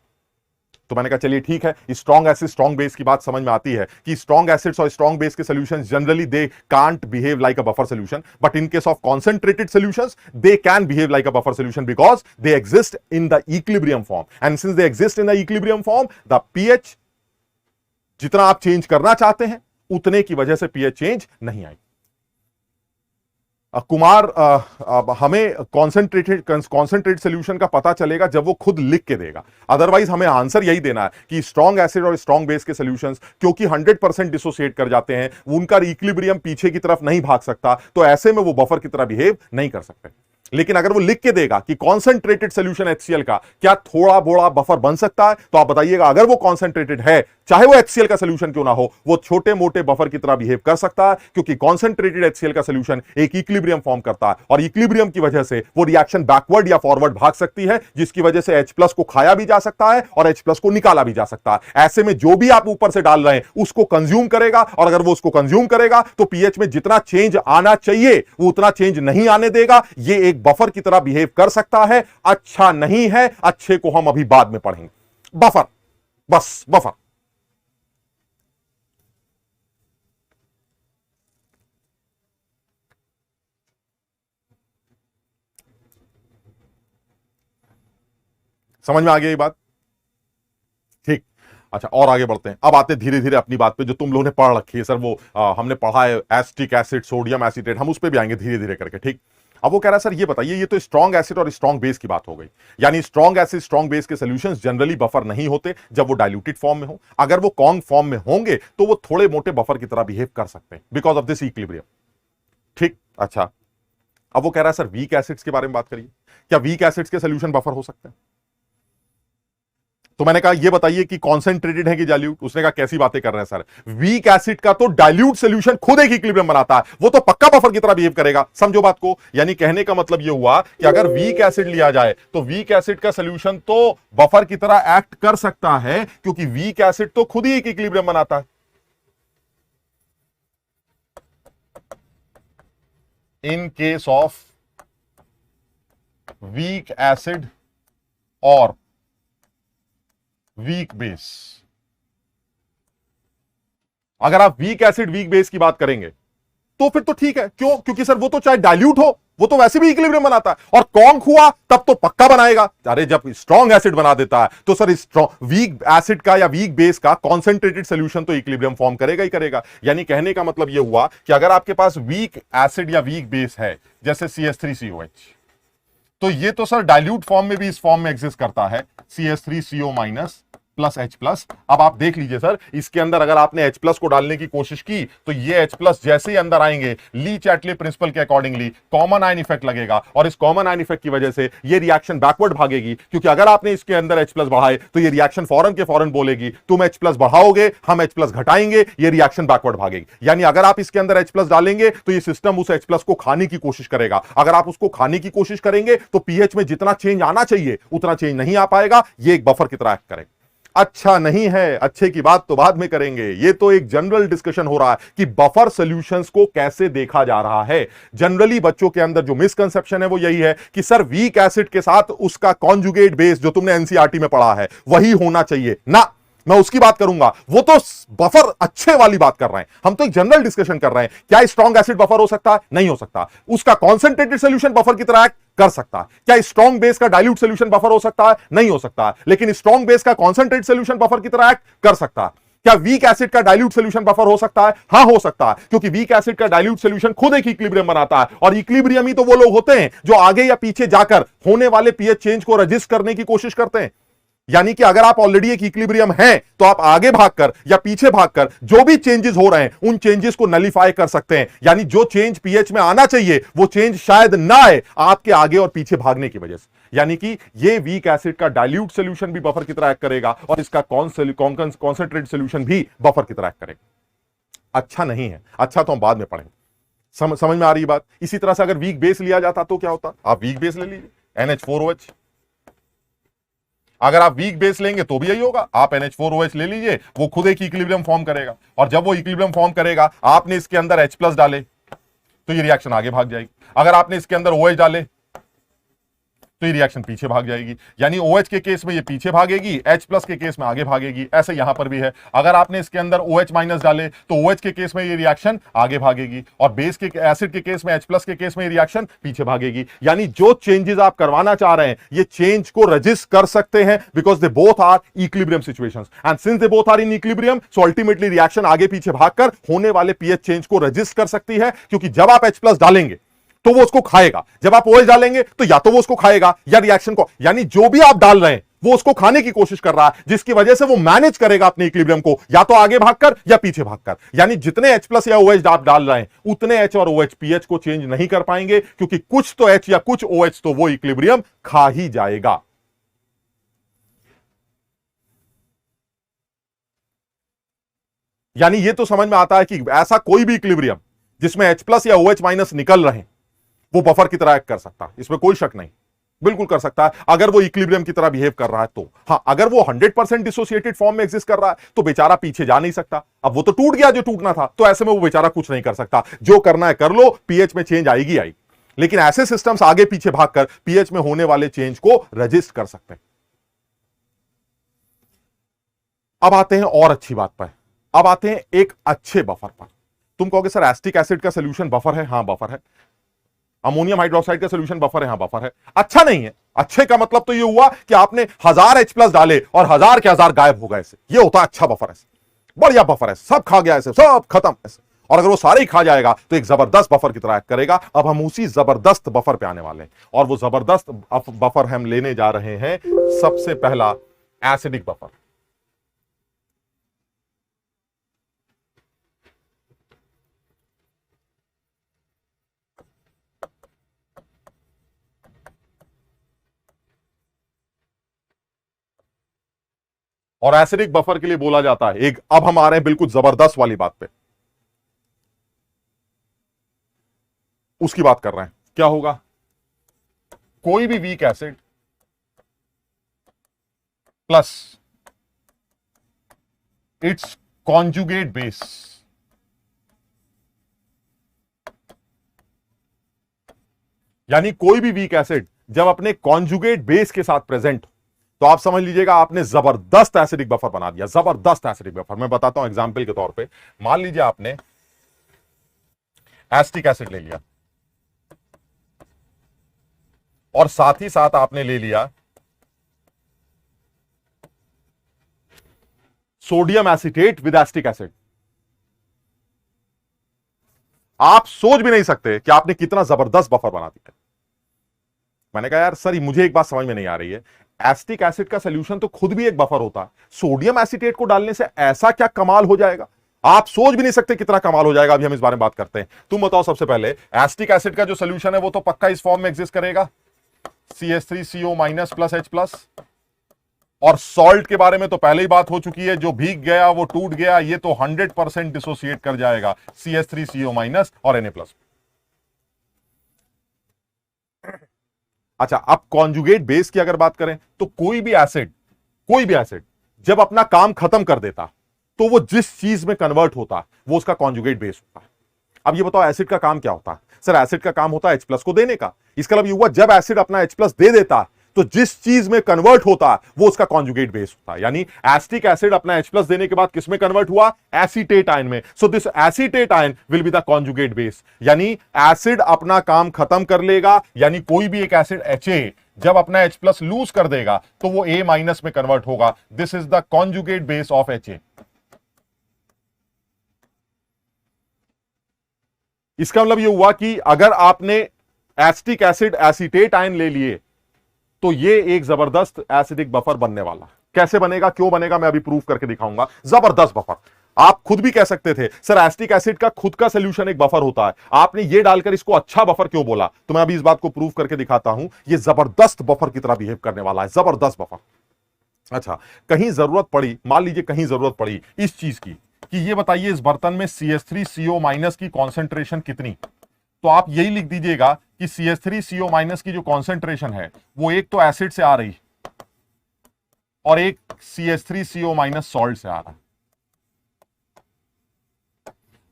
[SPEAKER 1] तो मैंने कहा चलिए ठीक है, स्ट्रॉन्ग एसिड स्ट्रॉन्ग बेस की बात समझ में आती है कि स्ट्रॉन्ग एसिड्स और स्ट्रॉन्ग बेस के solutions generally they can't behave like a buffer solution, but in case of concentrated solutions they can behave like a buffer solution because they exist in the equilibrium form. And since they exist in the equilibrium form, the pH जितना आप चेंज करना चाहते हैं उतने की वजह से पीएच चेंज नहीं आई। कुमार, हमें कॉन्सेंट्रेटेड सॉल्यूशन का पता चलेगा जब वो खुद लिख के देगा, अदरवाइज हमें आंसर यही देना है कि स्ट्रॉन्ग एसिड और स्ट्रॉन्ग बेस के सॉल्यूशंस क्योंकि 100% डिसोसिएट कर जाते हैं, उनका इक्विलिब्रियम पीछे की तरफ नहीं भाग सकता, तो ऐसे में वो बफर की तरह बिहेव नहीं कर सकते। लेकिन अगर वो लिख के देगा कि कॉन्सेंट्रेटेड सॉल्यूशन HCl का क्या थोड़ा बोड़ा बफर बन सकता है, तो आप बताइएगा अगर वो कॉन्सेंट्रेटेड है, चाहे वो HCl का सॉल्यूशन क्यों ना हो, वो छोटे मोटे बफर की तरह बिहेव कर सकता है, क्योंकि कॉन्सेंट्रेटेड HCl का सॉल्यूशन एक इक्विलिब्रियम फॉर्म करता है, और इक्विलिब्रियम की वजह से वो रिएक्शन बैकवर्ड या फॉरवर्ड भाग सकती है, जिसकी वजह से H+ को खाया भी जा सकता है और H+ को निकाला भी जा सकता है। ऐसे में जो भी आप ऊपर से डाल रहे हैं उसको कंज्यूम करेगा, और अगर वो उसको कंज्यूम करेगा तो पीएच में जितना चेंज आना चाहिए वो उतना चेंज नहीं आने देगा। ये एक बफर की तरह बिहेव कर सकता है। अच्छा नहीं है, अच्छे को हम अभी बाद में पढ़ेंगे। बफर, बस बफर। समझ में आ गया ये बात? ठीक, अच्छा और आगे बढ़ते हैं। अब आते धीरे धीरे अपनी बात पे जो तुम लोगों ने पढ़ रखी है सर, वो हमने पढ़ा है एसिटिक एसिड, सोडियम एसीटेट, हम उस पे भी आएंगे धीरे धीरे करके। ठीक, अब वो कह रहा है सर ये बताइए, ये तो स्ट्रॉन्ग एसिड और स्ट्रॉन्ग बेस की बात हो गई, यानी स्ट्रॉन्ग एसिड स्ट्रॉन्ग बेस के सॉल्यूशंस जनरली बफर नहीं होते जब वो डाइल्यूटेड फॉर्म में हो। अगर वो कॉन्क फॉर्म में होंगे तो वो थोड़े मोटे बफर की तरह बिहेव कर सकते हैं बिकॉज ऑफ दिस इक्विलिब्रियम। ठीक, अच्छा अब वो कह रहा है सर वीक एसिड्स के बारे में बात करिए, क्या वीक एसिड्स के सॉल्यूशन बफर हो सकते हैं? तो मैंने कहा ये बताइए कि कॉन्सेंट्रेटेड है कि डाइल्यूट। उसने कहा कैसी बातें कर रहे हैं सर, वीक एसिड का तो डाइल्यूट सॉल्यूशन खुद एक इक्विलिब्रियम बनाता है, वो तो पक्का बफर की तरह बिहेव करेगा। समझो बात को, यानी कहने का मतलब ये हुआ कि अगर वीक एसिड लिया जाए तो वीक एसिड का सॉल्यूशन तो बफर की तरह एक्ट कर सकता है, क्योंकि वीक एसिड तो खुद ही एक इक्विलिब्रियम बनाता है। इन केस ऑफ वीक एसिड और वीक बेस, अगर आप वीक एसिड वीक बेस की बात करेंगे तो फिर तो ठीक है। क्यों? क्योंकि सर वो तो चाहे डाइल्यूट हो, वो तो वैसे भी इक्विलिब्रियम बनाता है, और कॉन्क हुआ तब तो पक्का बनाएगा। अरे जब स्ट्रॉन्ग एसिड बना देता है तो सर स्ट्रॉन्ग वीक एसिड का या वीक बेस का कॉन्सेंट्रेटेड सॉल्यूशन तो इक्विलिब्रियम फॉर्म करेगा ही करेगा। यानी कहने का मतलब यह हुआ कि अगर आपके पास वीक एसिड या वीक बेस है, जैसे CH3COH, तो ये तो सर डाइल्यूट फॉर्म में भी इस फॉर्म में एग्जिस्ट करता है, CH3CO minus plus H plus. अब आप देख लीजिए सर, इसके अंदर अगर आपने H प्लस को डालने की कोशिश की तो ये H प्लस जैसे ही अंदर आएंगे, ली चैटले प्रिंसिपल के अकॉर्डिंगली कॉमन आयन इफेक्ट लगेगा, और इस कॉमन आयन इफेक्ट की वजह से ये रिएक्शन बैकवर्ड भागेगी, क्योंकि अगर आपने इसके अंदर H प्लस बढ़ाए तो ये रिएक्शन फौरन के फौरन बोलेगी तुम H प्लस बढ़ाओगे, हम H प्लस घटाएंगे, ये रिएक्शन बैकवर्ड भागेगी। यानी अगर आप इसके अंदर H प्लस डालेंगे तो ये सिस्टम उस H प्लस को खाने की कोशिश करेगा। अगर आप उसको खाने की कोशिश करेंगे तो पीएच में जितना चेंज आना चाहिए उतना चेंज नहीं आ पाएगा, ये एक बफर की तरह एक्ट करेगा। अच्छा नहीं है, अच्छे की बात तो बाद में करेंगे। ये तो एक जनरल डिस्कशन हो रहा है कि बफर सॉल्यूशंस को कैसे देखा जा रहा है। जनरली बच्चों के अंदर जो मिसकंसेप्शन है वो यही है कि सर वीक एसिड के साथ उसका कॉन्जुगेट बेस जो तुमने एनसीईआरटी में पढ़ा है वही होना चाहिए ना। मैं उसकी बात करूंगा, वो तो बफर अच्छे वाली बात कर रहे हैं, हम तो एक जनरल डिस्कशन कर रहे हैं। क्या स्ट्रॉन्ग एसिड बफर हो सकता है? नहीं हो सकता। उसका कॉन्सेंट्रेटेड सॉल्यूशन बफर की तरह एक्ट कर सकता है। क्या स्ट्रॉन्ग बेस का डाइल्यूट सॉल्यूशन बफर हो सकता है? नहीं हो सकता। लेकिन स्ट्रॉन्ग बेस का कॉन्सेंट्रेटेड सॉल्यूशन बफर की तरह एक्ट कर सकता है। क्या वीक एसिड का डाइल्यूट सॉल्यूशन बफर हो सकता है? हां हो सकता है, क्योंकि वीक एसिड का डाइल्यूट सॉल्यूशन खुद एक इक्विलिब्रियम बनाता है, और इक्विलिब्रियम ही तो वो लोग होते हैं जो आगे या पीछे जाकर होने वाले पीएच चेंज को रजिस्ट करने की कोशिश करते हैं। यानी कि अगर आप ऑलरेडी एक इक्विलिब्रियम हैं तो आप आगे भागकर या पीछे भागकर जो भी चेंजेस हो रहे हैं उन चेंजेस को नलिफाई कर सकते हैं। यानी जो चेंज पीएच में आना चाहिए वो चेंज शायद ना आए आपके आगे और पीछे भागने की वजह से। यानी कि ये वीक एसिड का डाइल्यूट सॉल्यूशन भी बफर की तरह एक्ट करेगा, और इसका कॉन्सेंट्रेटेड सॉल्यूशन भी बफर की तरह एक्ट करेगा। अच्छा नहीं है, अच्छा तो हम बाद में पढ़ेंगे। समझ में आ रही बात? इसी तरह से अगर वीक बेस लिया जाता तो क्या होता? आप वीक बेस ले लीजिए, NH4OH। अगर आप वीक बेस लेंगे तो भी यही होगा, आप NH4OH ले लीजिए, वो खुद एक इक्विलिब्रियम फॉर्म करेगा, और जब वो इक्विलिब्रियम फॉर्म करेगा, आपने इसके अंदर H प्लस डाले तो ये रिएक्शन आगे भाग जाएगी। अगर आपने इसके अंदर OH डाले तो ये रिएक्शन पीछे भाग जाएगी। यानी OH के केस में ये पीछे भागेगी, H प्लस के केस में आगे भागेगी। ऐसे यहां पर भी है, अगर आपने इसके अंदर OH माइनस डाले तो OH के केस में ये रिएक्शन आगे भागेगी, और बेस के एसिड के केस में H प्लस के केस में ये रिएक्शन पीछे भागेगी। यानी जो चेंजेस आप करवाना चाह रहे हैं ये चेंज को रजिस्ट कर सकते हैं, because they both are equilibrium situations, and since they both are in equilibrium so ultimately reaction आगे पीछे भागकर होने वाले पीएच चेंज को रजिस्ट कर सकती है। क्योंकि जब आप H प्लस डालेंगे तो वो उसको खाएगा, जब आप OH डालेंगे तो या तो वो उसको खाएगा या रिएक्शन को, यानी जो भी आप डाल रहे हैं वो उसको खाने की कोशिश कर रहा है, जिसकी वजह से वो मैनेज करेगा अपने इक्विलिब्रियम को, या तो आगे भागकर या पीछे भागकर। यानी जितने H प्लस या OH आप डाल रहे हैं उतने H और OH पीएच को चेंज नहीं कर पाएंगे, क्योंकि कुछ तो H या कुछ OH तो वो इक्विलिब्रियम खा ही जाएगा। यानी ये तो समझ में आता है कि ऐसा कोई भी इक्विलिब्रियम जिसमें H प्लस या OH माइनस निकल रहे हैं वो बफर की तरह एक्ट कर सकता है, इसमें कोई शक नहीं, बिल्कुल कर सकता है, अगर वो इक्विलिब्रियम की तरह बिहेव कर रहा है तो। हां, अगर वो 100% डिसोसिएटेड फॉर्म में एग्जिस्ट कर रहा है तो बेचारा पीछे जा नहीं सकता। अब वो तो टूट गया जो टूटना था, तो ऐसे में वो बेचारा कुछ नहीं कर सकता, जो करना है कर लो, पीएच में चेंज आएगी आएगी। लेकिन ऐसे सिस्टम्स आगे पीछे भागकर पीएच में होने वाले चेंज को रजिस्ट कर सकते हैं। अब आते हैं और अच्छी बात पर, अब आते हैं एक अच्छे बफर पर। तुम कहोगे सर एसिटिक एसिड का सॉल्यूशन बफर है? हां बफर है। अमोनियम हाइड्रोक्साइड का सॉल्यूशन बफर है? हां बफर है। अच्छा नहीं है। अच्छे का मतलब तो ये हुआ कि आपने 1000 H प्लस डाले और 1000 के 1000 गायब हो गए, ऐसे ये होता है अच्छा बफर है, बढ़िया बफर है, सब खा गया ऐसे, सब खत्म ऐसे। और अगर वो सारे ही खा जाएगा तो एक जबरदस्त बफर की तरह एक्ट करेगा। अब हम उसी जबरदस्त बफर पे आने वाले हैं, और वो जबरदस्त बफर हम लेने जा रहे हैं सबसे पहला एसिडिक बफर। और एसिडिक बफर के लिए बोला जाता है एक। अब हम आ रहे हैं बिल्कुल जबरदस्त वाली बात पे, उसकी बात कर रहे हैं। क्या होगा? कोई भी weak acid plus it's conjugate base, यानी कोई भी वीक एसिड जब अपने कॉन्जुगेट बेस के साथ प्रेजेंट, तो आप समझ लीजिएगा आपने जबरदस्त एसिडिक बफर बना दिया, जबरदस्त एसिडिक बफर। मैं बताता हूं एग्जांपल के तौर पे। मान लीजिए आपने एसिटिक एसिड ले लिया और साथ ही साथ आपने ले लिया sodium acetate with acetic acid. आप सोच भी नहीं सकते कि आपने कितना जबरदस्त बफर बना दिया। मैंने कहा यार सर मुझे एक बात समझ में नहीं आ रही है, एसिटिक एसिड का सॉल्यूशन तो खुद भी एक बफर होता है, सोडियम एसीटेट को डालने से ऐसा क्या कमाल हो जाएगा? आप सोच भी नहीं सकते कितना कमाल हो जाएगा। अभी हम इस बारे में बात करते हैं। तुम बताओ सबसे पहले, एसिटिक एसिड का जो सॉल्यूशन है वो तो पक्का इस फॉर्म में एग्जिस्ट करेगा, CH3CO- प्लस H+। और सॉल्ट के बारे में तो पहले ही बात हो चुकी है, जो भीग गया वो टूट गया, ये तो 100% डिसोसिएट कर जाएगा CH3CO- और Na+। अच्छा, अब कॉन्जुगेट बेस की अगर बात करें तो कोई भी एसिड जब अपना काम खत्म कर देता तो वो जिस चीज में कन्वर्ट होता वो उसका कॉन्जुगेट बेस होता है। अब ये बताओ एसिड का काम क्या होता है? सर एसिड का काम होता है H+ को देने का। इसका मतलब ये हुआ जब एसिड अपना H+ दे देता तो जिस चीज में कन्वर्ट होता वो उसका कॉन्जुगेट बेस होता है। यानी एसिटिक एसिड अपना H+ देने के बाद किसमें कन्वर्ट हुआ? एसीटेट आयन में। So this acetate ion will be the conjugate base. यानी एसिड अपना काम खत्म कर लेगा, यानी कोई भी एक एसिड Ha जब अपना H+ लूज कर देगा तो वो A- में कन्वर्ट होगा। This is the conjugate base of Ha। इसका मतलब ये हुआ कि अगर आपने एसिटिक एसिड एसीटेट आयन ले लिए तो ये एक जबरदस्त एसिडिक बफर बनने वाला। कैसे बनेगा, क्यों बनेगा, मैं अभी प्रूफ करके दिखाऊंगा। जबरदस्त बफर। आप खुद भी कह सकते थे सर एसिटिक एसिड का खुद का सॉल्यूशन एक बफर होता है, आपने ये डालकर इसको अच्छा बफर क्यों बोला? तो मैं अभी इस बात को प्रूफ करके दिखाता हूं। ये जबरदस्त बफर की तरह बिहेव करने वाला है, जबरदस्त बफर। अच्छा, कहीं जरूरत पड़ी, मान लीजिए कहीं जरूरत पड़ी इस चीज की कि ये बताइए इस बर्तन में CH3CO- की कॉन्सेंट्रेशन कितनी, तो आप यही लिख दीजिएगा कि CH3CO- की जो कॉन्सेंट्रेशन है वो एक तो एसिड से आ रही और एक CH3CO- सॉल्ट से आ रहा है,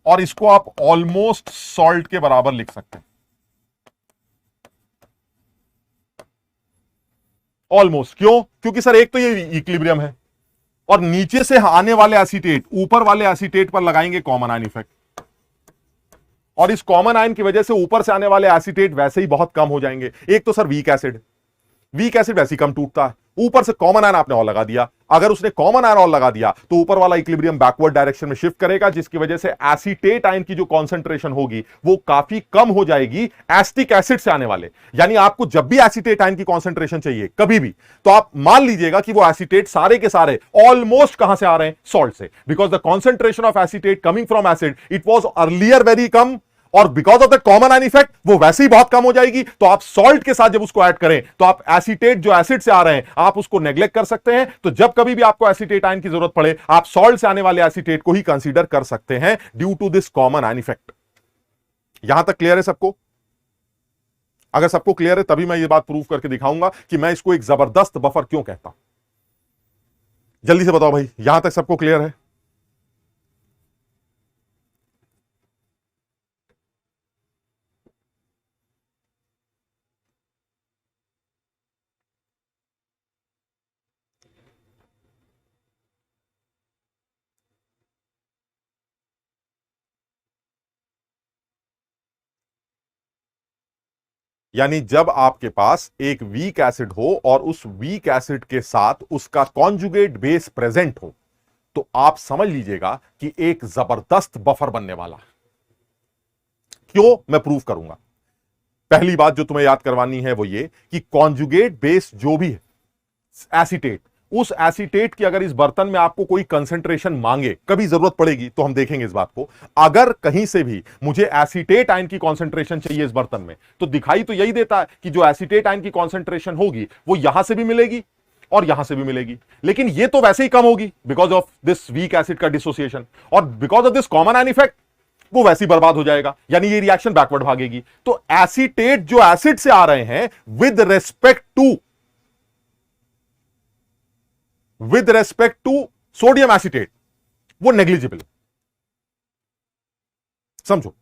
[SPEAKER 1] और इसको आप ऑलमोस्ट सॉल्ट के बराबर लिख सकते हैं। ऑलमोस्ट क्यों? क्योंकि सर एक तो ये इक्विलिब्रियम है और नीचे से आने वाले एसीटेट ऊपर वाले एसीटेट पर लगाएंगे कॉमन आयन इफेक्ट, और इस कॉमन आयन की वजह से ऊपर से आने वाले एसीटेट वैसे ही बहुत कम हो जाएंगे। एक तो सर वीक एसिड वैसे ही कम टूटता है, ऊपर से कॉमन आयन आपने और लगा दिया। अगर उसने कॉमन आयन और लगा दिया तो ऊपर वाला इक्विलिब्रियम बैकवर्ड डायरेक्शन में शिफ्ट करेगा, जिसकी वजह से एसीटेट आयन की जो कॉन्सेंट्रेशन होगी वो काफी कम हो जाएगी एसिटिक एसिड से आने वाले। यानी आपको जब भी एसीटेट आयन की कॉन्सेंट्रेशन चाहिए कभी भी, तो आप मान लीजिएगा कि वो एसीटेट सारे के सारे ऑलमोस्ट कहां से आ रहे हैं? सॉल्ट से। Because the concentration of acetate coming from acid it was earlier very कम, और because of the common ion effect वो वैसे ही बहुत कम हो जाएगी। तो आप सॉल्ट के साथ जब उसको ऐड करें तो आप एसीटेट जो एसिड से आ रहे हैं आप उसको नेग्लेक्ट कर सकते हैं। तो जब कभी भी आपको एसीटेट आयन की जरूरत पड़े आप सॉल्ट से आने वाले एसीटेट को ही कंसीडर कर सकते हैं due to this common ion effect. यहां तक क्लियर है सबको? अगर सबको क्लियर है तभी मैं ये बात प्रूव करके दिखाऊंगा कि मैं इसको एक जबरदस्त बफर क्यों कहता हूं। जल्दी से बताओ भाई, यहां तक सबको क्लियर है? यानी जब आपके पास एक वीक एसिड हो और उस वीक एसिड के साथ उसका कॉन्जुगेट बेस प्रेजेंट हो तो आप समझ लीजिएगा कि एक जबरदस्त बफर बनने वाला है। क्यों? मैं प्रूव करूंगा। पहली बात जो तुम्हें याद करवानी है वो ये कि कॉन्जुगेट बेस जो भी है एसीटेट, उस एसीटेट की अगर इस बर्तन में आपको कोई कंसंट्रेशन मांगे, कभी जरूरत पड़ेगी तो हम देखेंगे इस बात को। अगर कहीं से भी मुझे एसीटेट आयन की कंसंट्रेशन चाहिए इस बर्तन में तो दिखाई तो यही देता है कि जो एसीटेट आयन की कंसंट्रेशन होगी वो यहां से भी मिलेगी और यहां से भी मिलेगी, लेकिन ये तो वैसे ही कम होगी because of this weak acid का डिसोसिएशन, और because of this common ion effect वो वैसे ही बर्बाद हो जाएगा, यानी ये रिएक्शन बैकवर्ड भागेगी। तो एसीटेट जो एसिड से आ रहे हैं with respect to sodium acetate, वो नेग्लिजिबल, समझो,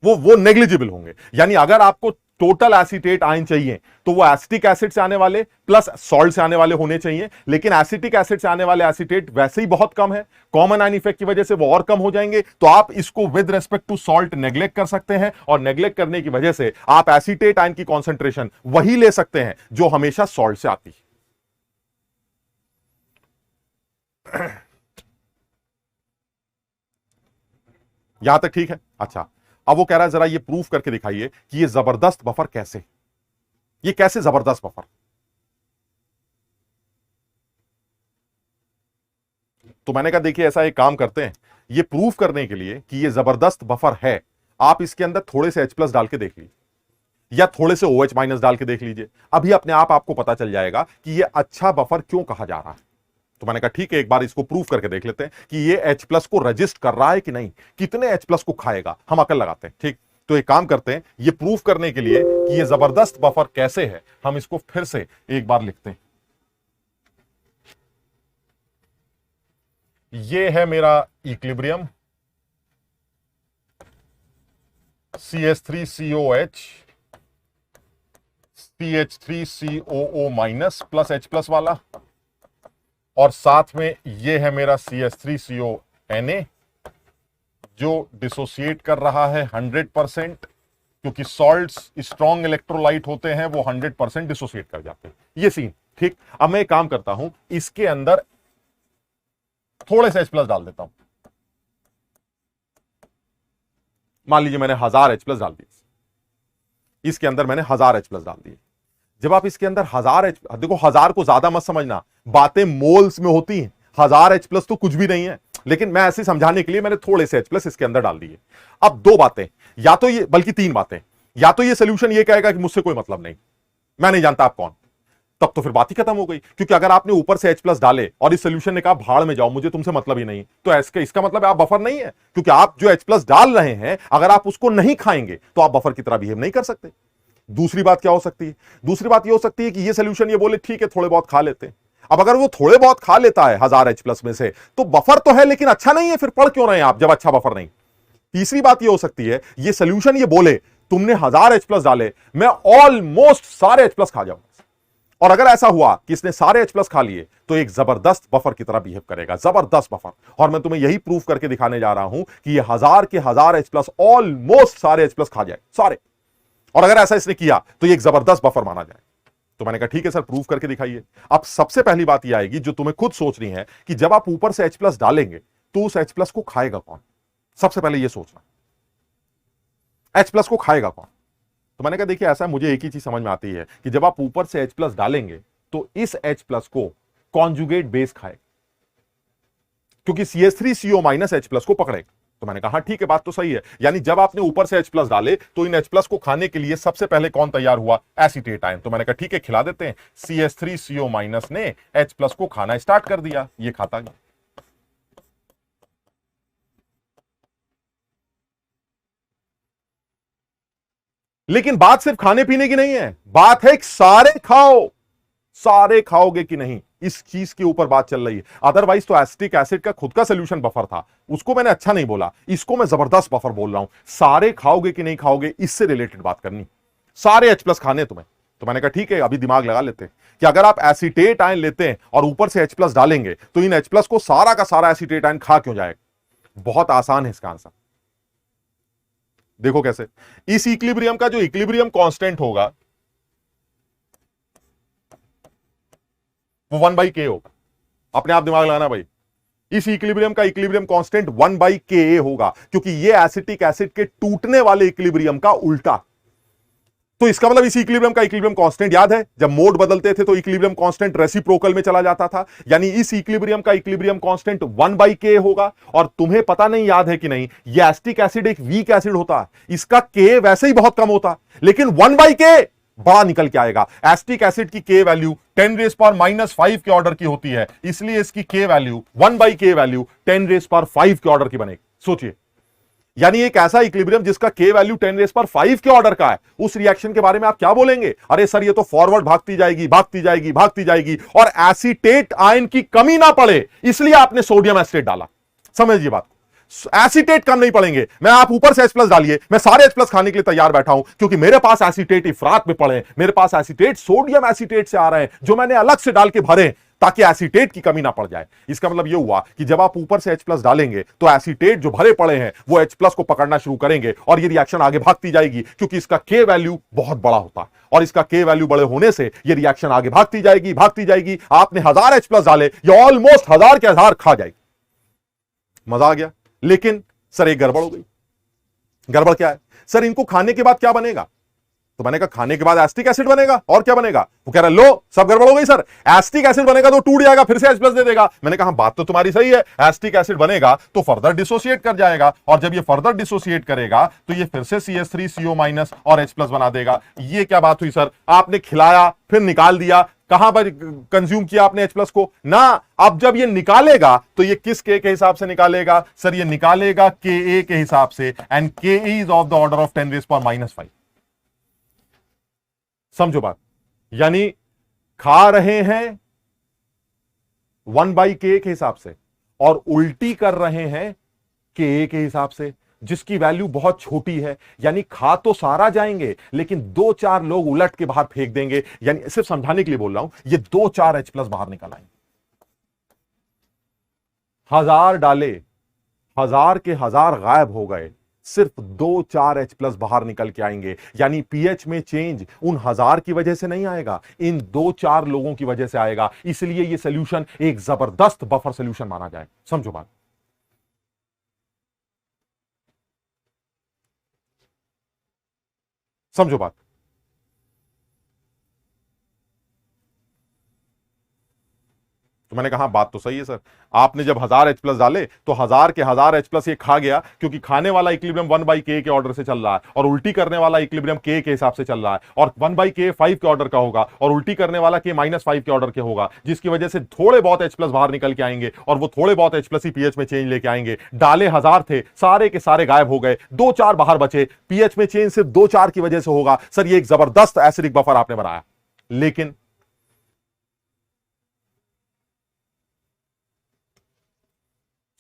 [SPEAKER 1] वो नेग्लिजिबल होंगे। यानी अगर आपको टोटल एसीटेट आयन चाहिए तो वो एसिटिक एसिड से आने वाले प्लस सॉल्ट से आने वाले होने चाहिए, लेकिन एसिटिक एसिड से आने वाले एसीटेट वैसे ही बहुत कम है, कॉमन आयन इफेक्ट की वजह से वो और कम हो जाएंगे। तो आप इसको with respect to salt neglect कर सकते हैं, और नेग्लेक्ट करने की वजह से आप एसीटेट आयन की कॉन्सेंट्रेशन वही ले सकते हैं जो हमेशा सॉल्ट से आती है। यहां तक ठीक है? अच्छा, अब वो कह रहा है जरा ये प्रूफ करके दिखाइए कि ये जबरदस्त बफर कैसे, ये कैसे जबरदस्त बफर। तो मैंने कहा देखिए ऐसा एक काम करते हैं, ये प्रूफ करने के लिए कि ये जबरदस्त बफर है, आप इसके अंदर थोड़े से H+ डाल के देख लीजिए, या थोड़े से OH- डाल के देख लीजिए, अभी अपने आप आपको पता चल जाएगा कि ये अच्छा बफर क्यों कहा जा रहा है। तो मैंने कहा ठीक है, एक बार इसको प्रूफ करके देख लेते हैं कि ये H+ को रजिस्ट कर रहा है कि नहीं, कितने H+ को खाएगा, हम अकल लगाते हैं। ठीक, तो एक काम करते हैं, ये प्रूफ करने के लिए कि ये जबरदस्त बफर कैसे है, हम इसको फिर से एक बार लिखते हैं। ये है मेरा equilibrium CH3COH CH3COO- plus H+ वाला, और साथ में ये है मेरा CH3CONA जो डिसोसिएट कर रहा है 100%, क्योंकि सॉल्ट्स स्ट्रॉन्ग इलेक्ट्रोलाइट होते हैं, वो 100% डिसोसिएट कर जाते हैं। ये सीन ठीक। अब मैं एक काम करता हूं, इसके अंदर थोड़े से H+ डाल देता हूं। मान लीजिए मैंने 1000 H+ डाल दिए, इसके अंदर मैंने 1000 H+ डाल दिए। जब आप इसके अंदर 1000 देखो 1000 को ज्यादा मत समझना, बातें मोल्स में होती हैं, 1000 H+ तो कुछ भी नहीं है, लेकिन मैं ऐसे समझाने के लिए मैंने थोड़े से H+ इसके अंदर डाल दिए। अब दो बातें, या तो ये, बल्कि तीन बातें, या तो ये सोल्यूशन ये कहेगा कि मुझसे कोई मतलब नहीं, मैं नहीं जानता आप कौन, तब तो फिर बात ही खत्म हो गई, क्योंकि अगर आपने ऊपर से H+ डाले और इस सोल्यूशन ने कहा भाड़ में जाओ, मुझे तुमसे मतलब ही नहीं, तो इसका मतलब है आप बफर नहीं है, क्योंकि आप जो H+ डाल रहे हैं अगर आप उसको नहीं खाएंगे तो आप बफर की तरह बिहेव नहीं कर सकते। दूसरी बात क्या हो सकती है? दूसरी बात यह हो सकती है कि ये सोल्यूशन ये बोले ठीक है थोड़े बहुत खा लेते हैं। अब अगर वो थोड़े बहुत खा लेता है 1000 H+ में से, तो बफर तो है लेकिन अच्छा नहीं है, फिर पढ़ क्यों रहे हैं आप जब अच्छा बफर नहीं। तीसरी बात यह हो सकती है ये सोल्यूशन ये बोले तुमने 1000 H+ डाले, मैं ऑलमोस्ट सारे H+ खा जाऊंगा, और अगर ऐसा हुआ कि इसने सारे H+ खा लिए तो एक जबरदस्त बफर की तरह बिहेव करेगा, जबरदस्त बफर। और मैं तुम्हें यही प्रूफ करके दिखाने जा रहा हूं कि ये 1000 के 1000 H+ ऑलमोस्ट सारे H+ खा जाए, सारे। और अगर ऐसा इसने किया तो ये एक जबरदस्त बफर माना जाए। तो मैंने कहा ठीक है सर, प्रूफ करके दिखाइए। अब सबसे पहली बात यह आएगी जो तुम्हें खुद सोचनी है कि जब आप ऊपर से H+ डालेंगे तो उस H+ को खाएगा कौन। सबसे पहले यह सोचना, H+ को खाएगा कौन। तो मैंने कहा देखिए ऐसा, मुझे एक ही चीज समझ में आती है कि जब आप ऊपर से H+ डालेंगे तो इस H+ को कॉन्जुगेट बेस खाएगा, क्योंकि CH3CO- H+ को पकड़ेगा। तो मैंने कहा हाँ ठीक है, बात तो सही है, यानी जब आपने ऊपर से H+ डाले तो इन H+ को खाने के लिए सबसे पहले कौन तैयार हुआ? Acetate ion. तो मैंने कहा ठीक है खिला देते हैं। CH3CO- ने H+ को खाना स्टार्ट कर दिया, ये खाता गया। लेकिन बात सिर्फ खाने पीने की नहीं है, बात है सारे खाओ, सारे खाओगे कि नहीं, इस चीज के ऊपर बात चल रही है। अदरवाइज तो एसिटिक एसिड का खुद का सोल्यूशन बफर था, उसको मैंने अच्छा नहीं बोला, इसको मैं जबरदस्त बफर बोल रहा हूं। सारे खाओगे कि नहीं खाओगे, इससे रिलेटेड बात करनी, सारे H+ खाने तुम्हें। तो मैंने कहा ठीक है, अभी दिमाग लगा लेते हैं कि अगर आप एसीटेट आयन लेते हैं और ऊपर से H+ डालेंगे तो इन H+ को सारा का सारा एसीटेट आयन खा क्यों जाएगा। बहुत आसान है इसका आंसर, देखो कैसे। इस इक्विलिब्रियम का जो इक्विलिब्रियम कांस्टेंट होगा वो 1/K होगा। अपने आप दिमाग लगाना भाई, इस इक्विलिब्रियम का इक्विलिब्रियम कांस्टेंट 1/Ka होगा, क्योंकि ये एसिटिक एसिड के टूटने वाले इक्विलिब्रियम का उल्टा। तो इसका मतलब इस इक्विलिब्रियम का इक्विलिब्रियम कांस्टेंट याद है, जब मोड बदलते थे तो इक्विलिब्रियम कांस्टेंट रेसिप्रोकल में चला जाता था, यानी इस इक्विलिब्रियम का इक्विलिब्रियम कांस्टेंट 1/K होगा। और तुम्हें पता नहीं याद है कि नहीं, ये एसिटिक एसिड एक वीक एसिड होता है, इसका K वैसे ही बहुत कम होता है, लेकिन 1/K बड़ा निकल के आएगा। एसिटिक एसिड की K वैल्यू 10⁻⁵ के ऑर्डर की होती है, इसलिए इसकी के वैल्यू 1/k वैल्यू 10⁵ के ऑर्डर की बनेगी। सोचिए, यानी एक ऐसा इक्विलिब्रियम जिसका के वैल्यू 10⁵ के ऑर्डर का है, उस रिएक्शन के बारे में आप क्या बोलेंगे? अरे सर ये तो फॉरवर्ड भागती जाएगी, भागती जाएगी, भागती जाएगी और एसीटेट आयन की कमी ना पड़े इसलिए आपने सोडियम एसिटेट डाला। समझिए बात, एसीटेट कम नहीं पड़ेंगे। मैं आप ऊपर से H+ डालिए, मैं सारे H+ खाने के लिए तैयार बैठा हूं, क्योंकि मेरे पास एसीटेट इफरात में पड़े, मेरे पास एसीटेट सोडियम एसीटेट से आ रहे हैं जो मैंने अलग से डाल के भरे ताकि एसीटेट की कमी ना पड़ जाए। इसका मतलब यह हुआ कि जब आप ऊपर से H+ डालेंगे तो एसीटेट जो भरे पड़े हैं वो H+ को पकड़ना शुरू करेंगे और ये रिएक्शन आगे भागती जाएगी, क्योंकि इसका के वैल्यू बहुत बड़ा होता है और इसका के वैल्यू बड़े होने से ये रिएक्शन आगे भागती जाएगी, भागती जाएगी। आपने 1000 H+ डाले, ये ऑलमोस्ट 1000 के 1000 खा जाएगी। मजा आ गया। लेकिन सर एक गड़बड़ हो गई। गड़बड़ क्या है? सर इनको खाने के बाद क्या बनेगा? तो मैंने कहा खाने के बाद एसिटिक एसिड बनेगा। और क्या बनेगा? वो कह रहा लो सब गड़बड़ हो गई सर, एसिटिक एसिड बनेगा तो टूट जाएगा, फिर से H+ दे देगा। मैंने कहा बात तो तुम्हारी सही है, एसिटिक एसिड बनेगा तो फर्दर डिसोसिएट कर जाएगा और जब ये फर्दर डिसोसिएट करेगा तो ये फिर से CH3CO- और H+ बना देगा। ये क्या बात हुई सर? आपने खिलाया फिर निकाल दिया, कहां पर कंज्यूम किया आपने H+ को ना। अब जब ये निकालेगा तो ये किस के हिसाब से निकालेगा? सर ये निकालेगा Ka के हिसाब से, and Ke is of the order of 10⁻⁵। समझो बात, यानी खा रहे हैं 1/k के हिसाब से और उल्टी कर रहे हैं Ka के हिसाब से, जिसकी वैल्यू बहुत छोटी है। यानी खा तो सारा जाएंगे लेकिन 2-4 लोग उलट के बाहर फेंक देंगे। यानी सिर्फ समझाने के लिए बोल रहा हूं, ये 2-4 H+ बाहर निकल आएंगे। 1000 डाले, 1000 के 1000 गायब हो गए, सिर्फ 2-4 H+ बाहर निकल के आएंगे। यानी पीएच में चेंज उन 1000 की वजह से नहीं आएगा, इन 2-4 लोगों की वजह से आएगा। इसलिए यह सोल्यूशन एक जबरदस्त बफर सोल्यूशन माना जाए। समझो बात। समझो बात। तो मैंने कहा बात तो सही है सर, आपने जब 1000 H+ डाले तो 1000 के 1000 H+ ये खा गया, क्योंकि खाने वाला इक्विलिब्रियम 1/k के ऑर्डर से चल रहा है और उल्टी करने वाला इक्विलिब्रियम K के हिसाब से चल रहा है, और 1/k 5 के ऑर्डर का होगा और उल्टी करने वाला K-5 के ऑर्डर के होगा, जिसकी वजह से थोड़े बहुत H+ बाहर निकल के आएंगे और वो थोड़े बहुत H+ ही पीएच में चेंज लेके आएंगे। डाले 1000 थे, सारे के सारे गायब हो गए, 2-4 बाहर बचे। पीएच में चेंज सिर्फ 2-4 की वजह से होगा। सर ये एक जबरदस्त एसिडिक बफर आपने बनाया, लेकिन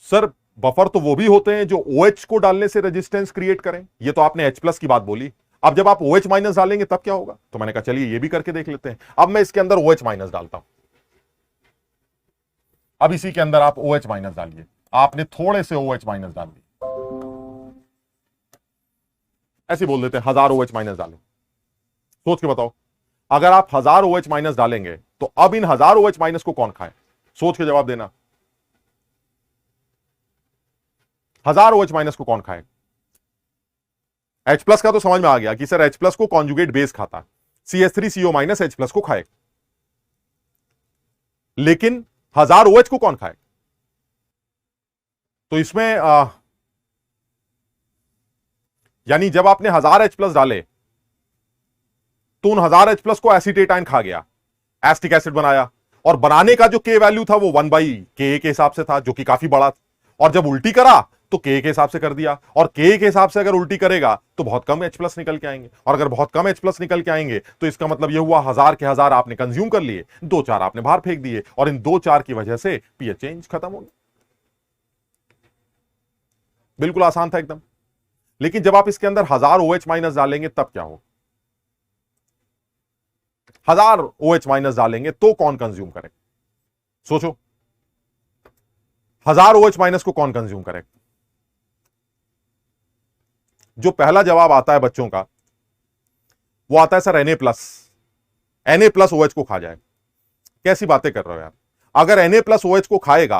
[SPEAKER 1] सर बफर तो वो भी होते हैं जो OH को डालने से रेजिस्टेंस क्रिएट करें। ये तो आपने H+ की बात बोली, अब जब आप OH- डालेंगे तब क्या होगा? तो मैंने कहा चलिए ये भी करके देख लेते हैं। अब मैं इसके अंदर OH- डालता हूं। अब इसी के अंदर आप OH- डालिए। आपने थोड़े से OH- डाल दिए, ऐसे बोल देते हैं 1000 OH- डालें। सोच के बताओ, अगर आप 1000 OH- डालेंगे तो अब इन 1000 OH- को कौन खाए? सोच के जवाब देना। 1000 OH- को कौन खाए? H+ का तो समझ में आ गया कि सर H+ को कॉन्जुगेट बेस खाता, CH3CO- H+ को खाए, लेकिन 1000 OH को कौन खाए? तो इसमें यानी जब आपने 1000 H+ डाले तो उन 1000 H+ को एसीटेट आयन खा गया, एसिटिक एसिड बनाया, और बनाने का जो K वैल्यू था वो 1/Ka के हिसाब से था, जो कि काफी बड़ा था। और जब उल्टी करा तो K के हिसाब से कर दिया, और K के हिसाब से अगर उल्टी करेगा तो बहुत कम H+ निकल के आएंगे, और अगर बहुत कम H+ निकल के आएंगे तो इसका मतलब यह हुआ 1000 के 1000 आपने कंज्यूम कर लिए, 2-4 आपने बाहर फेंक दिए, और इन 2-4 की वजह से पीएच चेंज खत्म हो गया। बिल्कुल आसान था एकदम। लेकिन जब आप इसके अंदर 1000 OH- डालेंगे तब क्या हो? 1000 OH- डालेंगे तो कौन कंज्यूम करे? सोचो, 1000 OH- को कौन कंज्यूम करे? जो पहला जवाब आता है बच्चों का वो आता है सर Na+ OH को खा जाए। कैसी बातें कर रहे हो यार? अगर Na+ OH को खाएगा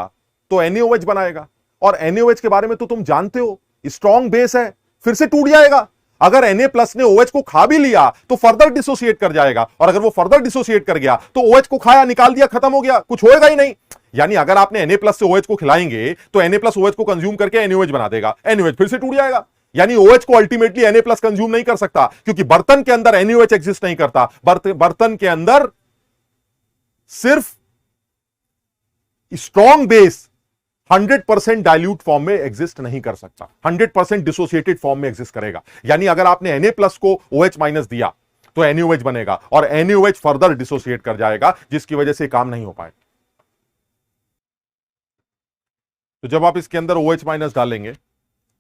[SPEAKER 1] तो NaOH बनाएगा, और NaOH के बारे में तो तुम जानते हो, स्ट्रॉन्ग बेस है, फिर से टूट जाएगा। अगर Na+ ने OH को खा भी लिया तो फर्दर डिसोसिएट कर जाएगा, और अगर वो फर्दर डिसोसिएट कर गया तो OH को खाया, निकाल दिया, खत्म हो गया, कुछ होएगा ही नहीं। यानी अगर आपने Na+ से OH को खिलाएंगे तो Na+ OH को कंज्यूम करके NaOH बना देगा, NaOH फिर से टूट जाएगा। यानी OH को अल्टीमेटली Na+ कंज्यूम नहीं कर सकता, क्योंकि बर्तन के अंदर NaOH एग्जिस्ट नहीं करता। बर्तन के अंदर सिर्फ स्ट्रॉन्ग बेस 100% डाइल्यूट फॉर्म में एग्जिस्ट नहीं कर सकता, 100% डिसोसिएटेड फॉर्म में एग्जिस्ट करेगा। यानी अगर आपने Na प्लस को OH माइनस दिया तो NaOH बनेगा और NaOH फर्दर डिसोसिएट कर जाएगा, जिसकी वजह से काम नहीं हो पाए। तो जब आप इसके अंदर OH माइनस डालेंगे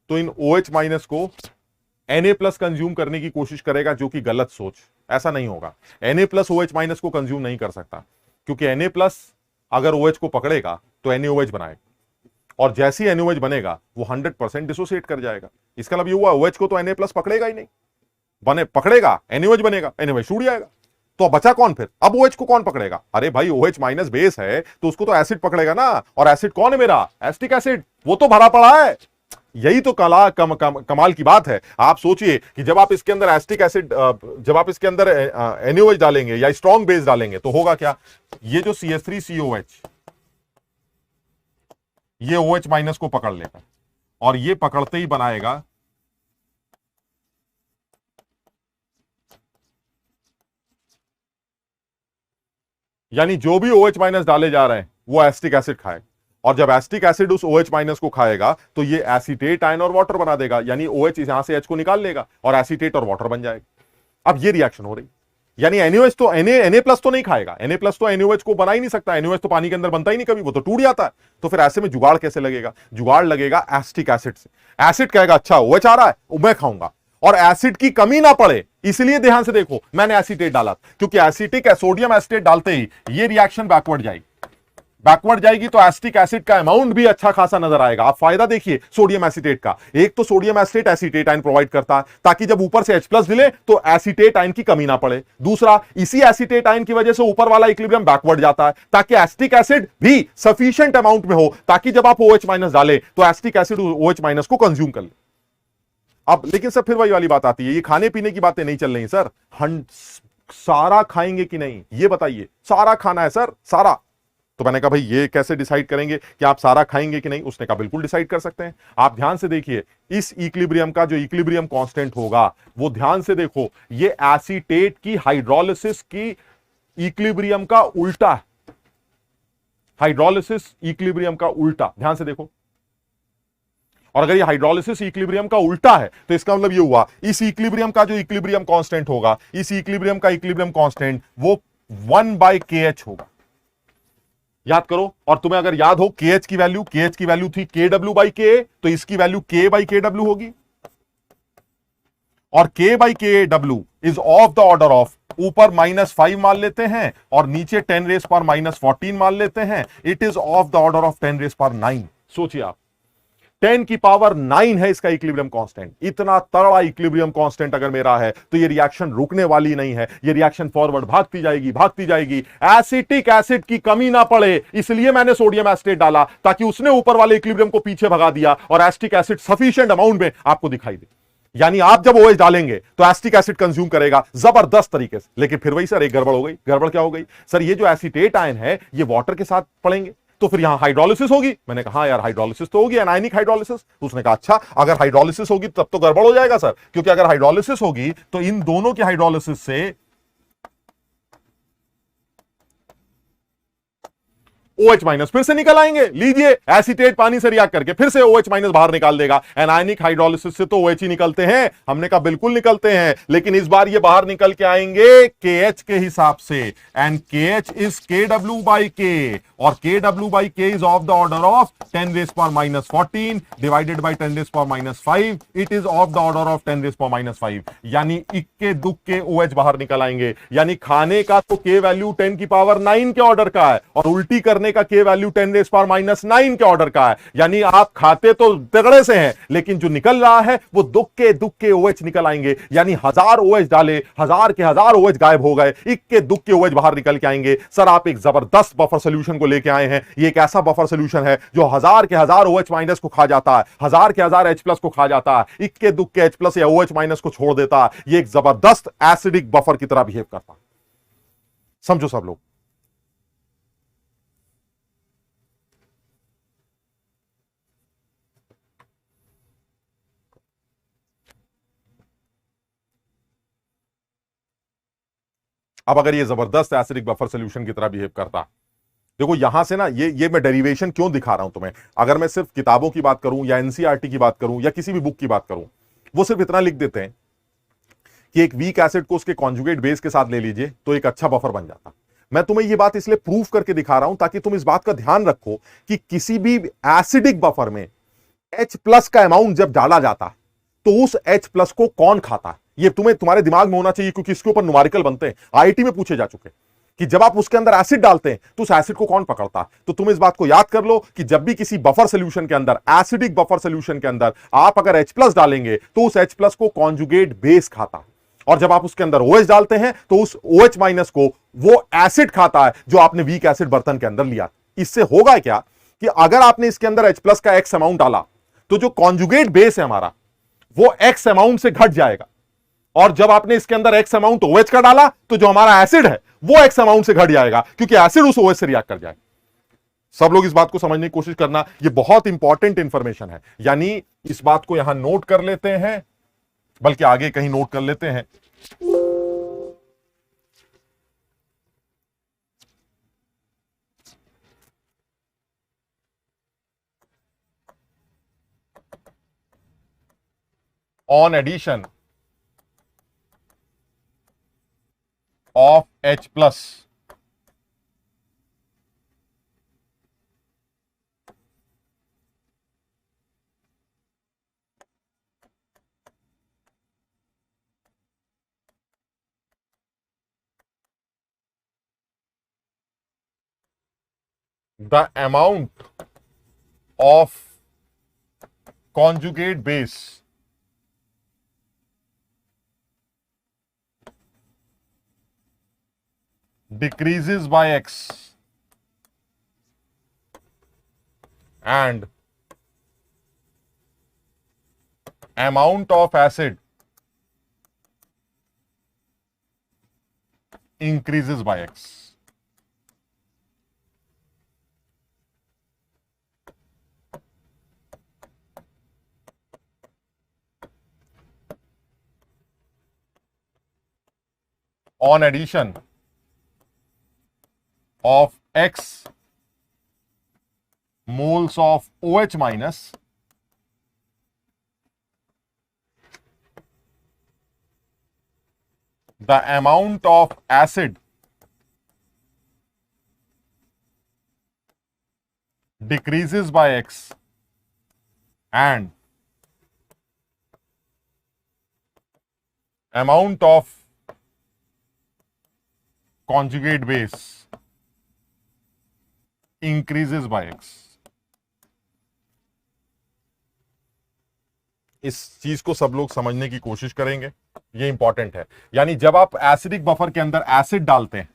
[SPEAKER 1] तो इन OH माइनस को Na प्लस कंज्यूम करने की कोशिश करेगा, जो कि गलत सोच। ऐसा नहीं होगा। Na प्लस OH माइनस को कंज्यूम नहीं कर सकता, क्योंकि Na प्लस अगर OH को पकड़ेगा तो NaOH बनाएगा, और जैसे ही NaOH बनेगा वो 100% डिसोसिएट कर जाएगा। इसका मतलब ये हुआ OH को तो Na प्लस पकड़ेगा ही नहीं, पकड़ेगा NaOH बनेगा, NaOH टूट जाएगा। तो बचा कौन फिर? अब OH को कौन पकड़ेगा? अरे भाई OH माइनस बेस है तो उसको तो एसिड पकड़ेगा ना, और एसिड कौन है मेरा? एसिटिक एसिड, वो तो भरा पड़ा है। यही तो कमाल की बात है। आप सोचिए कि जब आप इसके अंदर एसिटिक एसिड, जब आप इसके अंदर NaOH डालेंगे या स्ट्रॉन्ग बेस डालेंगे तो होगा क्या? ये जो CH3COH ये OH माइनस को पकड़ लेगा, और ये पकड़ते ही बनाएगा यानी जो भी OH माइनस डाले जा रहे हैं वो एसिटिक एसिड खाएगा, और जब एसिटिक एसिड उस OH माइनस को खाएगा तो ये एसीटेट आयन और वाटर बना देगा, यानी OH यहां से H को निकाल लेगा और एसीटेट और वाटर बन जाएगा। अब ये रिएक्शन हो रही, यानी NaOH तो Na प्लस तो नहीं खाएगा, Na प्लस तो NaOH को बना ही नहीं सकता, NaOH तो पानी के अंदर बनता ही नहीं कभी, वो तो टूट जाता है। तो फिर ऐसे में जुगाड़ कैसे लगेगा? जुगाड़ लगेगा एसिटिक एसिड से। एसिड कहेगा अच्छा OH आ रहा है मैं खाऊंगा, और एसिड की कमी ना पड़े इसलिए ध्यान से देखो मैंने एसीटेट डाला, क्योंकि एसिटिक सोडियम एसिटेट डालते ही ये रिएक्शन बैकवर्ड जाएगी तो एसिटिक एसिड का अमाउंट भी अच्छा खासा नजर आएगा। आप फायदा देखिए सोडियम एसिटेट का, एक तो sodium acetate acetate ion provide करता है ताकि जब ऊपर से H+ मिले तो एसीटेट आयन की कमी ना पड़े। दूसरा, इसी एसीटेट आयन की वजह से ऊपर वाला इक्विलिब्रियम बैकवर्ड जाता है ताकि एसिटिक एसिड भी सफिशिएंट अमाउंट में हो, ताकि जब आप OH माइनस डाले तो एसिटिक एसिड OH माइनस को कंज्यूम कर ले। अब लेकिन सर फिर वही वाली बात आती है, ये खाने पीने की बातें नहीं चल रही सर। सारा खाएंगे कि नहीं ये बताइए? सारा खाना है सर, सारा। तो मैंने कहा भाई ये कैसे डिसाइड करेंगे कि आप सारा खाएंगे कि नहीं? उसने कहा बिल्कुल डिसाइड कर सकते हैं। आप ध्यान से देखिए, इस इक्विलिब्रियम का जो इक्विलिब्रियम कांस्टेंट होगा वो ध्यान से देखो, ये एसीटेट की हाइड्रोलिसिस की इक्विलिब्रियम का उल्टा है। हाइड्रोलिसिस इक्विलिब्रियम का उल्टा, ध्यान से देखो। और अगर ये हाइड्रोलिसिस इक्विलिब्रियम का उल्टा है तो इसका मतलब ये हुआ इस इक्विलिब्रियम का जो इक्विलिब्रियम कांस्टेंट होगा, इस इक्विलिब्रियम का इक्विलिब्रियम कांस्टेंट वो 1/kh होगा। याद करो, और तुम्हें अगर याद हो KH की वैल्यू थी KW/Ka, तो इसकी वैल्यू K/Kw होगी, और K/Kw is of the order of, ऊपर -5 मान लेते हैं और नीचे 10⁻⁻14 मान लेते हैं। It is of the order of 10⁻9। सोचिए आप, 10⁻9 है इसका इक्विलिब्रियम कांस्टेंट। इतना तगड़ा इक्विलिब्रियम कांस्टेंट अगर मेरा है तो ये रिएक्शन रुकने वाली नहीं है, ये रिएक्शन फॉरवर्ड भागती जाएगी। एसिटिक एसिड की कमी ना पड़े इसलिए मैंने सोडियम एसिटेट डाला, ताकि उसने ऊपर वाले इक्विलिब्रियम को पीछे भगा दिया और एसिटिक एसिड सफिशिएंट अमाउंट में आपको दिखाई दे। यानी आप जब OH डालेंगे तो एसिटिक एसिड कंज्यूम करेगा जबरदस्त तरीके से। लेकिन फिर वही सर, एक गड़बड़ हो गई। गड़बड़ क्या हो गई सर? ये जो एसीटेट आयन है ये वाटर के साथ पड़ेंगे तो फिर यहां हाइड्रोलिसिस होगी। मैंने कहा हाँ यार हाइड्रोलिसिस तो होगी, एनायनिक हाइड्रोलिसिस। उसने कहा अच्छा अगर हाइड्रोलिसिस होगी तब तो गड़बड़ हो जाएगा सर, क्योंकि अगर हाइड्रोलिसिस होगी तो इन दोनों की हाइड्रोलिसिस से OH माइनस फिर से निकल आएंगे। लीजिए, एसीटेट पानी से रिएक्ट करके फिर से OH माइनस बाहर निकाल देगा। एनायनिक हाइड्रोलिसिस से तो OH ही निकलते हैं। हमने कहा बिल्कुल निकलते हैं, लेकिन इस बार ये बाहर निकल के आएंगे KH के हिसाब से, एंड KH इज KW/K, और KW/K is of the order of 10⁻⁻14 divided by 10⁻�5। It is of the order of 10⁻⁵, यानी इक्के दुक्के OH बाहर निकल आएंगे। यानी खाने का तो K वैल्यू 10⁻9 के ऑर्डर का है, और उल्टी करने का K वैल्यू 10⁻⁹ के ऑर्डर का है। यानी आप खाते तो तगड़े से हैं, लेकिन जो निकल रहा है वो दुक्के दुक्के OH निकल आएंगे। यानी 1000 OH डाले, 1000 के 1000 OH गायब हो गए, इक्के दुक्के OH बाहर निकल के आएंगे। सर आप एक जबरदस्त बफर सोल्यूशन को लेके आए हैं। ये एक ऐसा बफर सोल्यूशन है जो 1000 के 1000 OH माइनस को खा जाता है, 1000 के 1000 H+ को खा जाता है, इक्के दुक्के H+ या OH माइनस को छोड़ देता है। ये एक जबरदस्त एसिडिक बफर की तरह बिहेव करता है। समझो सब लोग। अब अगर ये जबरदस्त एसिडिक बफर सोल्यूशन की तरह बिहेव करता, देखो यहां से ना ये मैं डेरिवेशन क्यों दिखा रहा हूं तुम्हें। अगर मैं सिर्फ किताबों की बात करूं या एनसीईआरटी की बात करूं या किसी भी बुक की बात करूं, वो सिर्फ इतना लिख देते हैं कि एक वीक एसिड को उसके कॉन्जुगेट बेस के साथ ले लीजिए तो एक अच्छा बफर बन जाता। मैं तुम्हें ये बात इसलिए प्रूफ करके दिखा रहा हूं ताकि तुम इस बात का ध्यान रखो कि किसी भी एसिडिक बफर में H+ का अमाउंट जब डाला जाता है तो उस H+ को कौन खाता है, ये तुम्हारे दिमाग में होना चाहिए, क्योंकि इसके ऊपर न्यूमेरिकल बनते हैं, आईआईटी में पूछे जा चुके कि जब आप उसके अंदर एसिड डालते हैं तो उस एसिड को कौन पकड़ता है। तो तुम इस बात को याद कर लो कि जब भी किसी बफर सोल्यूशन के अंदर, एसिडिक बफर सोल्यूशन के अंदर आप अगर H+ डालेंगे तो उस H+ को कॉन्जुगेट बेस खाता है, और जब आप उसके अंदर OH डालते हैं तो उस OH- को वो एसिड खाता है जो आपने वीक एसिड बर्तन के अंदर लिया। इससे होगा क्या कि अगर आपने इसके अंदर H+ का X अमाउंट डाला तो जो कॉन्जुगेट बेस है हमारा वो X अमाउंट से घट जाएगा, और जब आपने इसके अंदर X अमाउंट OH का डाला तो जो हमारा एसिड है वो X अमाउंट से घट जाएगा, क्योंकि एसिड उस OH से रिएक्ट कर जाएगा। सब लोग इस बात को समझने की कोशिश करना, ये बहुत इंपॉर्टेंट इंफॉर्मेशन है, यानी इस बात को यहां नोट कर लेते हैं, बल्कि आगे कहीं नोट कर लेते हैं। On addition of H+, the amount of conjugate base decreases by X and amount of acid increases by X. On addition of X moles of OH minus the amount of acid decreases by X and amount of conjugate base increases by X. इस चीज को सब लोग समझने की कोशिश करेंगे, ये इंपॉर्टेंट है। यानी जब आप एसिडिक बफर के अंदर एसिड डालते हैं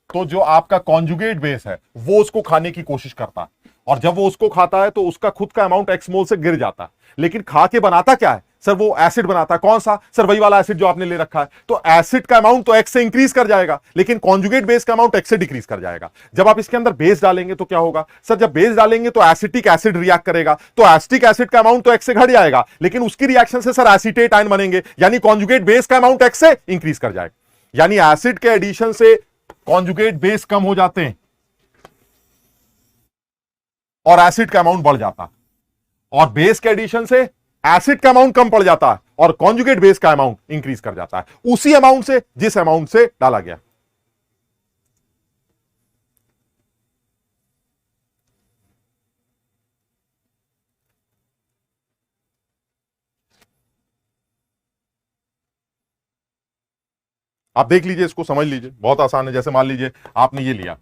[SPEAKER 1] तो जो आपका कॉन्जुगेट बेस है वो उसको खाने की कोशिश करता है, और जब वो उसको खाता है तो उसका खुद का अमाउंट X मोल से गिर जाता है, लेकिन खा के बनाता क्या है सर, वो एसिड बनाता है। कौन सा सर, वही वाला एसिड जो आपने ले रखा है। तो एसिड का अमाउंट तो X से इंक्रीज कर जाएगा, लेकिन कॉन्जुगेट बेस का अमाउंट X से डिक्रीज कर जाएगा। जब आप इसके अंदर बेस डालेंगे तो क्या होगा सर, जब बेस डालेंगे तो एसिटिक एसिड रिएक्ट करेगा, तो एसिटिक एसिड का अमाउंट तो X से घट जाएगा, लेकिन उसकी रिएक्शन से सर एसीटेट आयन बनेंगे, यानी कॉन्जुगेट बेस का अमाउंट X से इंक्रीज कर जाएगा। यानी एसिड के एडिशन से कॉन्जुगेट बेस कम हो जाते हैं और एसिड का अमाउंट बढ़ जाता है, और बेस के एडिशन से एसिड का अमाउंट कम पड़ जाता है और कॉन्जुगेट बेस का अमाउंट इंक्रीज कर जाता है, उसी अमाउंट से जिस अमाउंट से डाला गया। आप देख लीजिए, इसको समझ लीजिए, बहुत आसान है। जैसे मान लीजिए आपने ये लिया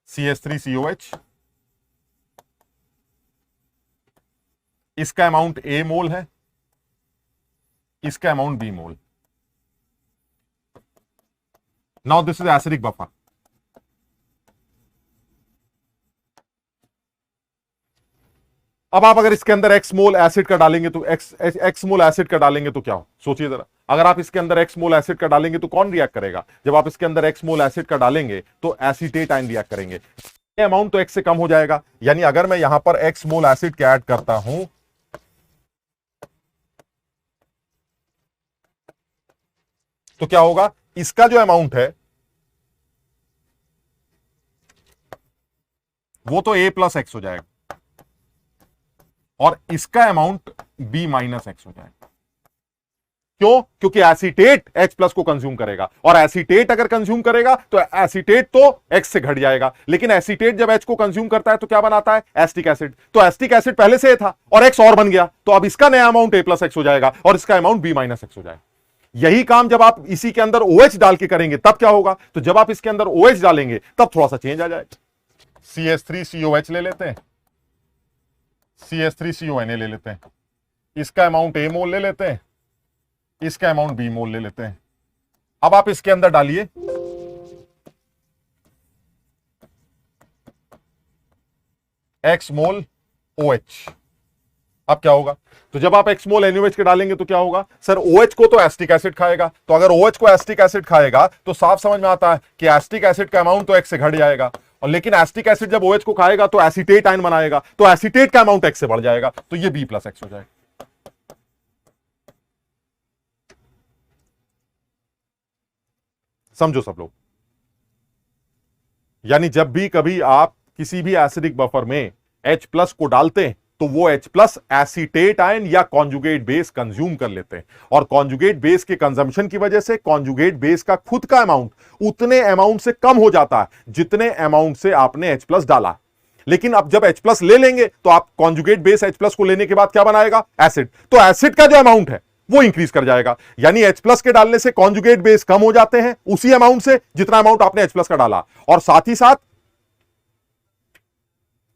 [SPEAKER 1] CH3COH, इसका अमाउंट A मोल है, इसका amount B mole. Now this is acidic buffer. अब आप अगर इसके अंदर X मोल एसिड का डालेंगे तो X मोल एसिड का डालेंगे तो क्या हो, सोचिए जरा। अगर आप इसके अंदर X मोल एसिड का डालेंगे तो कौन रिएक्ट करेगा, जब आप इसके अंदर X मोल एसिड का डालेंगे तो एसीटेट आयन रिएक्ट करेंगे, अमाउंट तो X से कम हो जाएगा। यानी अगर मैं यहां पर X मोल एसिड के ऐड करता हूं तो क्या होगा, इसका जो अमाउंट है वो तो a प्लस एक्स हो जाएगा और इसका अमाउंट b माइनस एक्स हो जाएगा। क्यों? क्योंकि एसीटेट H प्लस को कंज्यूम करेगा और एसीटेट अगर कंज्यूम करेगा तो एसीटेट तो X से घट जाएगा, लेकिन एसीटेट जब H को कंज्यूम करता है तो क्या बनाता है, एसिटिक एसिड। तो एसिटिक एसिड पहले से था और X और बन गया, तो अब इसका नया अमाउंट A प्लस एक्स हो जाएगा और इसका अमाउंट B माइनस एक्स हो जाएगा। यही काम जब आप इसी के अंदर OH डाल के करेंगे तब क्या होगा, तो जब आप इसके अंदर OH डालेंगे तब थोड़ा सा चेंज आ जाएगा। CH3COH ले लेते हैं, CH3CONA ले लेते हैं, इसका अमाउंट A मोल ले लेते हैं, इसका अमाउंट B मोल ले लेते हैं। अब आप इसके अंदर डालिए X मोल OH। अब क्या होगा, तो जब आप X मोल NaOH के डालेंगे तो क्या होगा, सर OH को तो एसिटिक एसिड खाएगा, तो अगर OH को एसिटिक एसिड खाएगा तो साफ समझ में आता है कि एसिटिक एसिड का अमाउंट तो X से घट जाएगा, और लेकिन एसिटिक एसिड जब OH को खाएगा तो एसीटेट आयन बनाएगा, तो एसीटेट का अमाउंट X से बढ़ जाएगा, तो ये B प्लस एक्स हो जाएगा। समझो सब लोग, यानी जब भी कभी आप किसी भी एसिडिक बफर में H प्लस को डालते हैं तो वो H प्लस एसीटेट आयन या कॉन्जुगेट बेस कंज्यूम कर लेते हैं, और कॉन्जुगेट बेस के कंजम्पशन की वजह से कॉन्जुगेट बेस का खुद का अमाउंट उतने अमाउंट से कम हो जाता है जितने अमाउंट से आपने H प्लस डाला। लेकिन अब जब H प्लस ले लेंगे तो आप कॉन्जुगेट बेस H प्लस को लेने के बाद क्या बनाएगा, एसिड, तो एसिड का जो अमाउंट है वो इंक्रीज कर जाएगा, यानी H प्लस के डालने से कॉन्जुगेट बेस कम हो जाते हैं उसी अमाउंट से जितना अमाउंट आपने H प्लस का डाला, और साथ ही साथ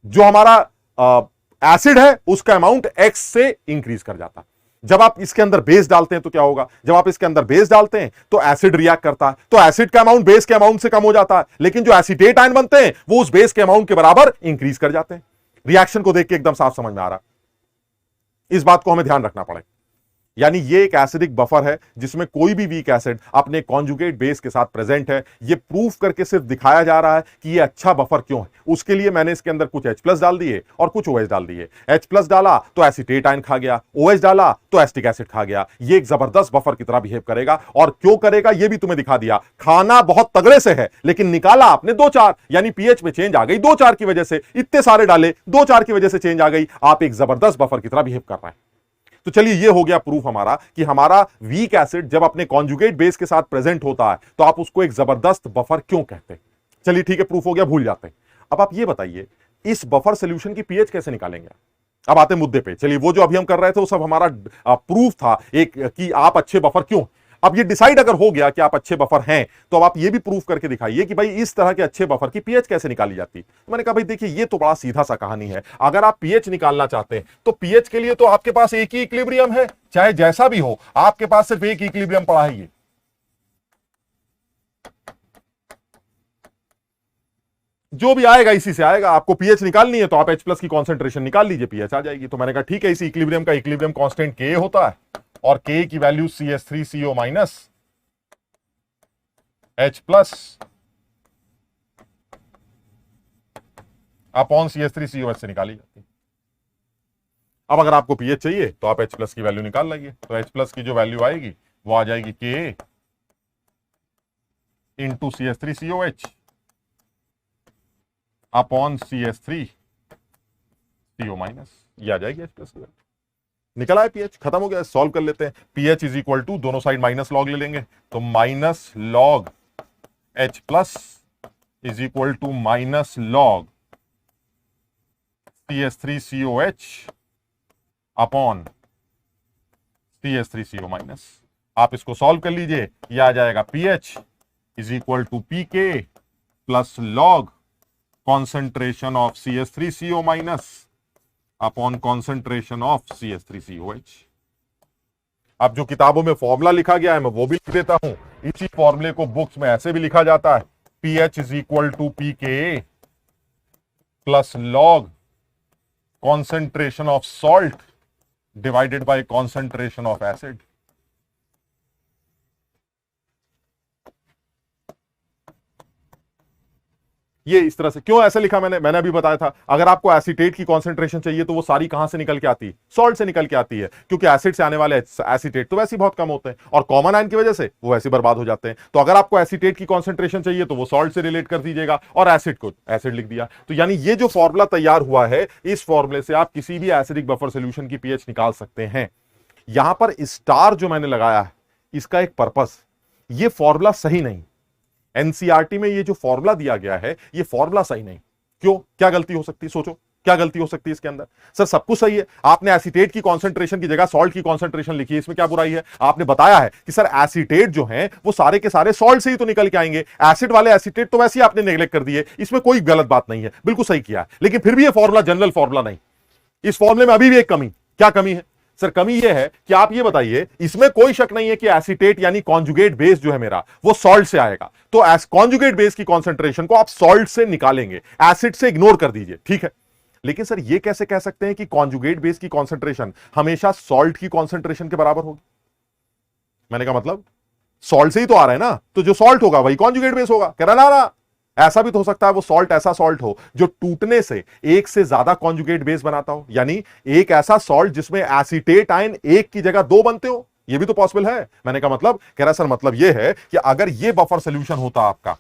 [SPEAKER 1] जो हमारा एसिड है उसका अमाउंट X से इंक्रीज कर जाता है। जब आप इसके अंदर बेस डालते हैं तो क्या होगा, जब आप इसके अंदर बेस डालते हैं तो एसिड रिएक्ट करता है, तो एसिड का अमाउंट बेस के अमाउंट से कम हो जाता है, लेकिन जो एसीटेट आयन बनते हैं वो उस बेस के अमाउंट के बराबर इंक्रीज कर जाते हैं। रिएक्शन को देख के एकदम साफ समझ में आ रहा है, इस बात को हमें ध्यान रखना पड़ेगा। यानी ये एक एसिडिक बफर है जिसमें कोई भी वीक एसिड अपने कॉन्जुगेट बेस के साथ प्रेजेंट है। ये प्रूफ करके सिर्फ दिखाया जा रहा है कि ये अच्छा बफर क्यों है, उसके लिए मैंने इसके अंदर कुछ H प्लस डाल दिए और कुछ OH डाल दिए। H प्लस डाला तो एसीटेट आयन खा गया, OH डाला तो एसिटिक एसिड खा गया। ये एक जबरदस्त बफर की तरह बिहेव करेगा, और क्यों करेगा ये भी तुम्हें दिखा दिया। खाना बहुत तगड़े से है लेकिन निकाला आपने 2-4, यानी पीएच में चेंज आ गई 2-4 की वजह से, इतने सारे डाले 2-4 की वजह से चेंज आ गई, आप एक जबरदस्त बफर की तरह बिहेव कर रहे हैं। तो चलिए ये हो गया प्रूफ हमारा कि हमारा वीक एसिड जब अपने कॉन्जुगेट बेस के साथ प्रेजेंट होता है तो आप उसको एक जबरदस्त बफर क्यों कहते हैं। चलिए ठीक है, प्रूफ हो गया, भूल जाते हैं। अब आप ये बताइए इस बफर सॉल्यूशन की पीएच कैसे निकालेंगे। अब आते हैं मुद्दे पे। चलिए वो जो अभी हम कर रहे थे वो सब हमारा प्रूफ था एक कि आप अच्छे बफर क्यों। अब ये डिसाइड अगर हो गया कि आप अच्छे बफर हैं तो अब आप ये भी प्रूफ करके दिखाइए कि भाई इस तरह के अच्छे बफर की पीएच कैसे निकाली जाती। तो मैंने कहा भाई देखिए ये तो बड़ा सीधा सा कहानी है, अगर आप पीएच निकालना चाहते हैं तो पीएच के लिए तो आपके पास एक ही इक्विलिब्रियम है, चाहे जैसा भी हो आपके पास सिर्फ एक इक्विलिब्रियम पड़ा है। ये जो भी आएगा इसी से आएगा। आपको पीएच निकालनी है तो आप H प्लस की कॉन्सेंट्रेशन निकाल लीजिए, पीएच आ जाएगी। तो मैंने कहा ठीक है, इसी इक्विलिब्रियम का इक्विलिब्रियम कांस्टेंट K होता है और K की value CH3CO minus H plus upon CH3COH से निकाली जाती है। अब अगर आपको पीएच चाहिए तो आप H प्लस की वैल्यू निकाल लाइए, तो H प्लस की जो वैल्यू आएगी वो आ जाएगी K into CH3COH upon CH3CO minus, ये आ जाएगी H प्लस की वैल्यू। निकला है पीएच, खत्म हो गया, सॉल्व कर लेते हैं। पीएच इज इक्वल टू, दोनों साइड माइनस लॉग ले लेंगे, तो minus log H plus is equal to minus log CH3COH upon CH3CO minus. आप इसको सॉल्व कर लीजिए, यह आ जाएगा pH is equal to PK plus log concentration of CH3CO minus upon concentration of CH3COH। अब जो किताबों में फॉर्मूला लिखा गया है मैं वो भी लिख देता हूं। इसी फॉर्मूले को बुक्स में ऐसे भी लिखा जाता है, pH is equal to PK plus log concentration of salt divided by concentration of acid. ये इस तरह से क्यों ऐसे लिखा मैंने अभी बताया था, अगर आपको एसीटेट की कॉन्सेंट्रेशन चाहिए तो वो सारी कहां से निकल के आती है, सॉल्ट से निकल के आती है, क्योंकि एसिड से आने वाले एसीटेट तो वैसे ही बहुत कम होते हैं और कॉमन आयन की वजह से वो वैसे बर्बाद हो जाते हैं। तो अगर आपको एसीटेट की कॉन्सेंट्रेशन चाहिए तो वो सॉल्ट से रिलेट कर दीजिएगा और एसिड को एसिड लिख दिया। तो यानी ये जो फॉर्मूला तैयार हुआ है, इस फॉर्मूले से आप किसी भी एसिडिक बफर सोल्यूशन की पीएच निकाल सकते हैं। यहां पर स्टार जो मैंने लगाया है इसका एक पर्पस, ये फॉर्मूला सही नहीं, एनसीईआरटी में ये जो फॉर्मूला दिया गया है ये फॉर्मूला सही नहीं। क्यों, क्या गलती हो सकती है, सोचो क्या गलती हो सकती है इसके अंदर। सर सब कुछ सही है, आपने एसीटेट की कॉन्सेंट्रेशन की जगह सॉल्ट की कॉन्सेंट्रेशन लिखी है, इसमें क्या बुराई है। आपने बताया है कि सर एसीटेट जो है वो सारे के सारे सॉल्ट से ही तो निकल के आएंगे, एसिड वाले एसीटेट तो वैसे ही आपने नेग्लेक्ट कर दिए, इसमें कोई गलत बात नहीं है, बिल्कुल सही किया। लेकिन फिर भी ये फॉर्मूला जनरल फॉर्मूला नहीं, इस फॉर्मूले में अभी भी एक कमी। क्या कमी है सर? कमी यह है कि आप ये बताइए, इसमें कोई शक नहीं है कि एसीटेट यानी कॉन्जुगेट बेस जो है मेरा वो सॉल्ट से आएगा, तो कॉन्जुगेट बेस की कॉन्सेंट्रेशन को आप सॉल्ट से निकालेंगे, एसिड से इग्नोर कर दीजिए, ठीक है। लेकिन सर ये कैसे कह सकते हैं कि कॉन्जुगेट बेस की कॉन्सेंट्रेशन हमेशा सॉल्ट की कॉन्सेंट्रेशन के बराबर होगी? मैंने कहा मतलब सॉल्ट से ही तो आ रहा है ना, तो जो सॉल्ट होगा वही कॉन्जुगेट बेस होगा। कह रहा ना, ऐसा भी तो हो सकता है वो सॉल्ट ऐसा सॉल्ट हो जो टूटने से एक से ज्यादा कॉन्जुगेट बेस बनाता हो, यानी एक ऐसा सॉल्ट जिसमें एसीटेट आयन एक की जगह दो बनते हो, ये भी तो पॉसिबल है। मैंने कहा मतलब, कह रहा सर मतलब ये है कि अगर ये बफर सोल्यूशन होता आपका,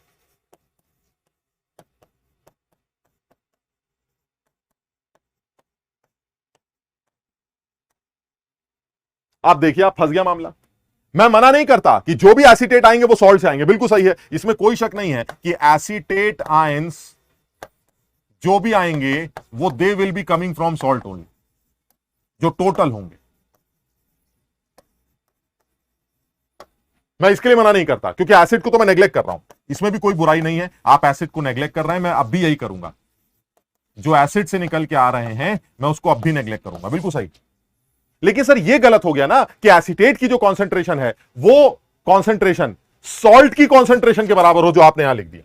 [SPEAKER 1] आप देखिए आप फंस गया मामला। मैं मना नहीं करता कि जो भी एसीटेट आएंगे वो सॉल्ट से आएंगे, बिल्कुल सही है, इसमें कोई शक नहीं है कि एसीटेट आयंस जो भी आएंगे वो they will be coming from salt only, जो टोटल होंगे। मैं इसके लिए मना नहीं करता क्योंकि एसिड को तो मैं नेग्लेक्ट कर रहा हूं, इसमें भी कोई बुराई नहीं है, आप एसिड को नेग्लेक्ट कर रहे हैं, मैं अब भी यही करूंगा, जो एसिड से निकल के आ रहे हैं मैं उसको अब भी नेग्लेक्ट करूंगा, बिल्कुल सही। लेकिन सर यह गलत हो गया ना कि एसीटेट की जो कॉन्सेंट्रेशन है वो कॉन्सेंट्रेशन सॉल्ट की कॉन्सेंट्रेशन के बराबर हो जो आपने यहां लिख दिया।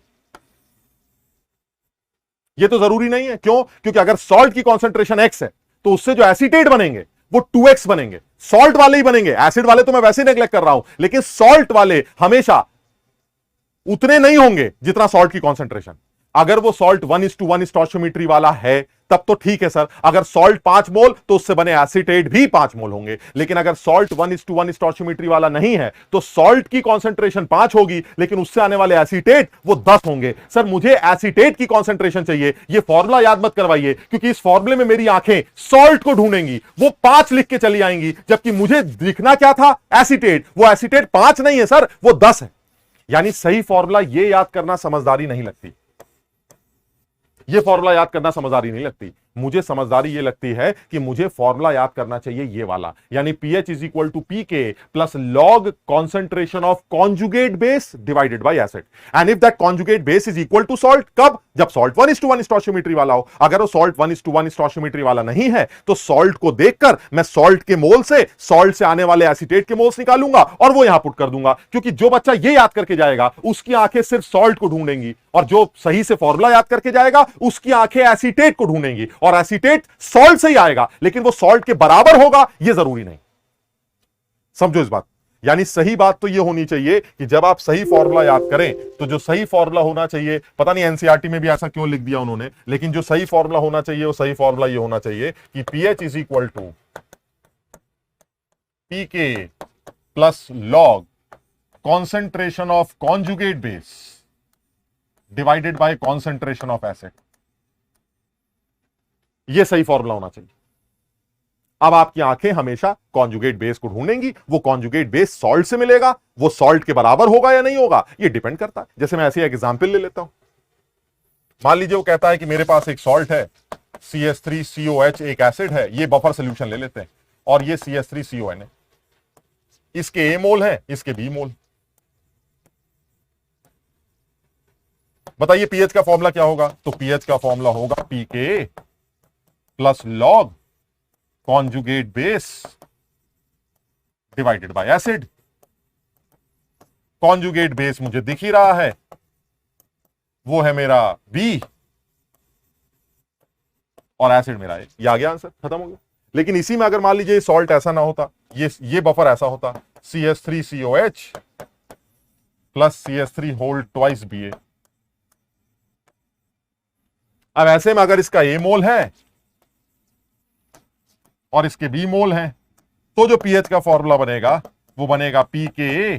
[SPEAKER 1] यह तो जरूरी नहीं है, क्यों? क्योंकि अगर सॉल्ट की कॉन्सेंट्रेशन एक्स है तो उससे जो एसीटेट बनेंगे वो 2x बनेंगे, सॉल्ट वाले ही बनेंगे, एसिड वाले तो मैं वैसे नेग्लेक्ट कर रहा हूं, लेकिन सॉल्ट वाले हमेशा उतने नहीं होंगे जितना सॉल्ट की कॉन्सेंट्रेशन। अगर वो सॉल्ट 1:1 स्टोइचियोमेट्री वाला है तब तो ठीक है सर, अगर सॉल्ट 5 मोल तो उससे बने एसीटेट भी 5 मोल होंगे। लेकिन अगर सॉल्ट 1:1 स्टोइचियोमेट्री वाला नहीं है तो सॉल्ट की कॉन्सेंट्रेशन 5 होगी लेकिन उससे आने वाले एसीटेट वो 10 होंगे। सर मुझे एसीटेट की कॉन्सेंट्रेशन चाहिए, ये फॉर्मूला याद मत करवाइए, क्योंकि इस फॉर्मूले में मेरी आंखें सॉल्ट को ढूंढेंगी, वो 5 लिख के चली आएंगी, जबकि मुझे दिखना क्या था, एसीटेट। वो एसीटेट 5 नहीं है सर, वो 10 है। यानी सही फॉर्मूला ये याद करना समझदारी नहीं लगती, ये फॉर्मूला याद करना समझदारी नहीं लगती। मुझे समझदारी ये लगती है कि मुझे फॉर्मूला याद करना चाहिए ये वाला, यानी pH is equal to p K plus log concentration of conjugate base divided by acid, and if that conjugate base is equal to salt, कब? जब सॉल्ट 1:1 स्टोइचियोमेट्री वाला हो। अगर वो सॉल्ट 1:1 स्टोइचियोमेट्री वाला नहीं है तो सॉल्ट को देखकर मैं सॉल्ट के मोल से सॉल्ट से आने वाले एसीटेट के मोल्स निकालूंगा और वो यहां पुट कर दूंगा, क्योंकि जो बच्चा ये याद करके जाएगा उसकी आंखें सिर्फ सॉल्ट को ढूंढेंगी, और जो सही से फॉर्मूला याद करके जाएगा उसकी आंखें एसीटेट को ढूंढेंगी, और एसीटेट सॉल्ट से ही आएगा, लेकिन वो सॉल्ट के बराबर होगा ये जरूरी नहीं। समझो इस बात। यानी सही बात तो ये होनी चाहिए कि जब आप सही फॉर्मूला याद करें तो जो सही फॉर्मूला होना चाहिए, पता नहीं एनसीईआरटी में भी ऐसा क्यों लिख दिया उन्होंने, लेकिन जो सही फॉर्मूला होना चाहिए वो सही फॉर्मूला ये होना चाहिए कि pH is equal to pK plus log concentration of conjugate base divided by concentration of acid. यह सही फॉर्मूला होना चाहिए। अब आपकी आंखें हमेशा कॉन्जुगेट बेस को ढूंढेंगी, वो कॉन्जुगेट बेस सॉल्ट से मिलेगा, वो सॉल्ट के बराबर होगा या नहीं होगा ये डिपेंड करता है। जैसे मैं ऐसे एक एग्जांपल ले लेता हूं, मान लीजिए वो कहता है कि मेरे पास एक सॉल्ट है CH3COH, एक एसिड है, ये बफर सोल्यूशन ले लेते हैं, और ये CH3CON है, इसके A मोल है, इसके B मोल। बताइए पीएच का फॉर्मूला क्या होगा? तो पीएच का फॉर्मूला होगा pK plus log conjugate base divided by acid. Conjugate base मुझे दिख ही रहा है, वो है मेरा B, और एसिड मेरा A। ये आ गया आंसर, खत्म हो गया। लेकिन इसी में अगर मान लीजिए सॉल्ट ऐसा ना होता, ये बफर ऐसा होता, CH3COH plus CH3 whole twice BA, अब ऐसे में अगर इसका ए मोल है और इसके बी मोल हैं, तो जो पीएच का फॉर्मूला बनेगा वो बनेगा p K A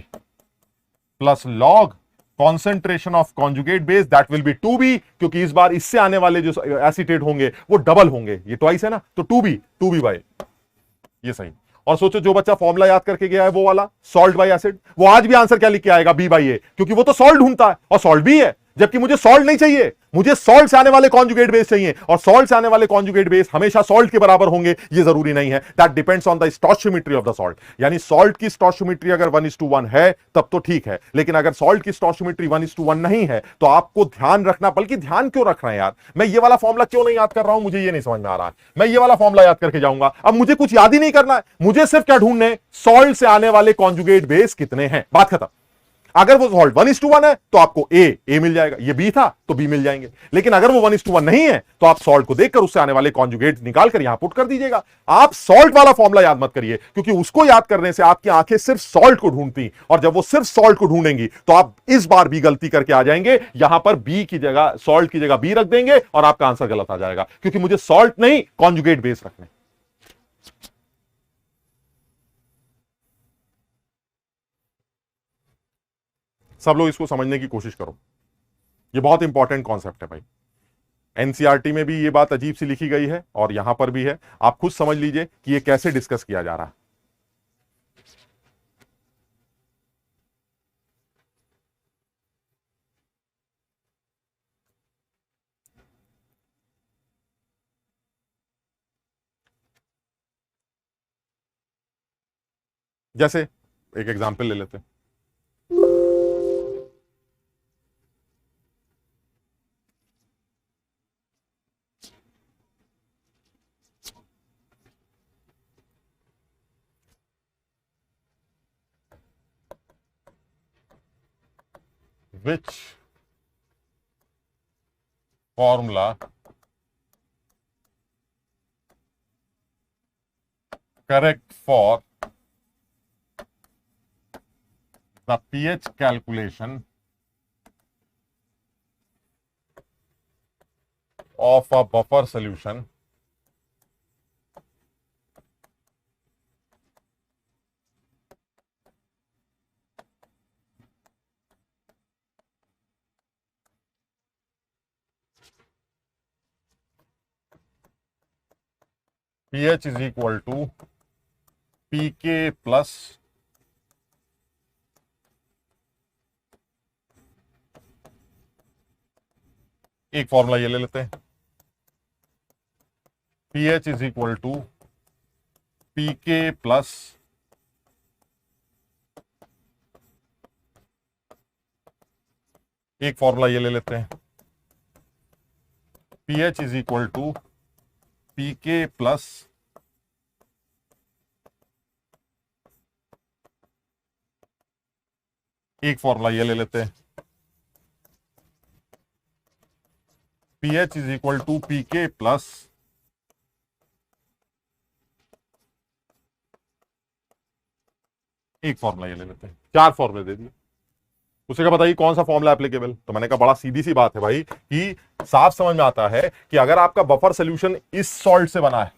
[SPEAKER 1] plus log concentration of conjugate base, that will be 2b, क्योंकि इस बार इससे आने वाले जो एसीटेट होंगे वो डबल होंगे, ये ट्वाइस है ना, तो 2b बाय, ये सही। और सोचो जो बच्चा फॉर्मूला याद करके गया है वो वाला सॉल्ट बाय एसिड, वो आज भी आंसर क्या लिख के आएगा, बी बाई ए, क्योंकि वो तो सॉल्ट ढूंढता है और सॉल्ट भी है, जबकि मुझे सॉल्ट नहीं चाहिए, मुझे सॉल्ट से आने वाले कॉन्जुगेट बेस चाहिए, और सॉल्ट से आने वाले कॉन्जुगेट बेस हमेशा सॉल्ट के बराबर होंगे ये जरूरी नहीं है, that depends on the stoichiometry of the salt. यानी सॉल्ट की स्टोइचियोमेट्री अगर 1:1 है तब तो ठीक है, लेकिन अगर सॉल्ट की स्टोइचियोमेट्री 1:1 नहीं है तो आपको ध्यान रखना, बल्कि ध्यान क्यों रखना है यार, मैं ये वाला फॉर्मूला क्यों नहीं याद कर रहा हूं, मुझे ये नहीं समझ में आ रहा है, मैं ये वाला फॉर्मूला याद करके जाऊंगा, अब मुझे कुछ याद ही नहीं करना है, मुझे सिर्फ क्या ढूंढने, सॉल्ट से आने वाले कॉन्जुगेट बेस कितने हैं, बात खत्म। अगर वो सॉल्ट 1:1 है तो आपको ए मिल जाएगा, ये बी था तो बी मिल जाएंगे, लेकिन अगर वो 1:1 नहीं है तो आप सॉल्ट को देखकर उससे आने वाले कॉन्जुगेट निकालकर यहां पुट कर दीजिएगा। आप सॉल्ट वाला फॉर्मूला याद मत करिए, क्योंकि उसको याद करने से आपकी आंखें सिर्फ सॉल्ट को ढूंढती, और जब वो सिर्फ सॉल्ट को ढूंढेंगी तो आप इस बार भी गलती करके आ जाएंगे, यहां पर बी की जगह, सॉल्ट की जगह बी रख देंगे और आपका आंसर गलत आ जाएगा, क्योंकि मुझे सॉल्ट नहीं कॉन्जुगेट बेस रखने। सब लोग इसको समझने की कोशिश करो, ये बहुत इंपॉर्टेंट कॉन्सेप्ट है भाई, एनसीईआरटी में भी ये बात अजीब सी लिखी गई है और यहां पर भी है, आप खुद समझ लीजिए कि ये कैसे डिस्कस किया जा रहा है। जैसे एक एग्जांपल ले लेते हैं, which formula correct for the pH calculation of a buffer solution pH is equal to pK plus एक फॉर्मूला ये ले लेते हैं, pH is equal to pK plus एक फॉर्मूला ये ले लेते हैं, pH is equal to pK plus एक फॉर्मूला ये ले लेते हैं, pH is equal to pK plus एक फॉर्मूला ये ले लेते हैं, चार फॉर्मूले दे दिए। उसे क्या बताइए कौन सा फॉर्मूला एप्लीकेबल, तो मैंने कहा बड़ा सीधी सी बात है भाई, कि साफ समझ में आता है कि अगर आपका बफर सोल्यूशन इस सॉल्ट से बना है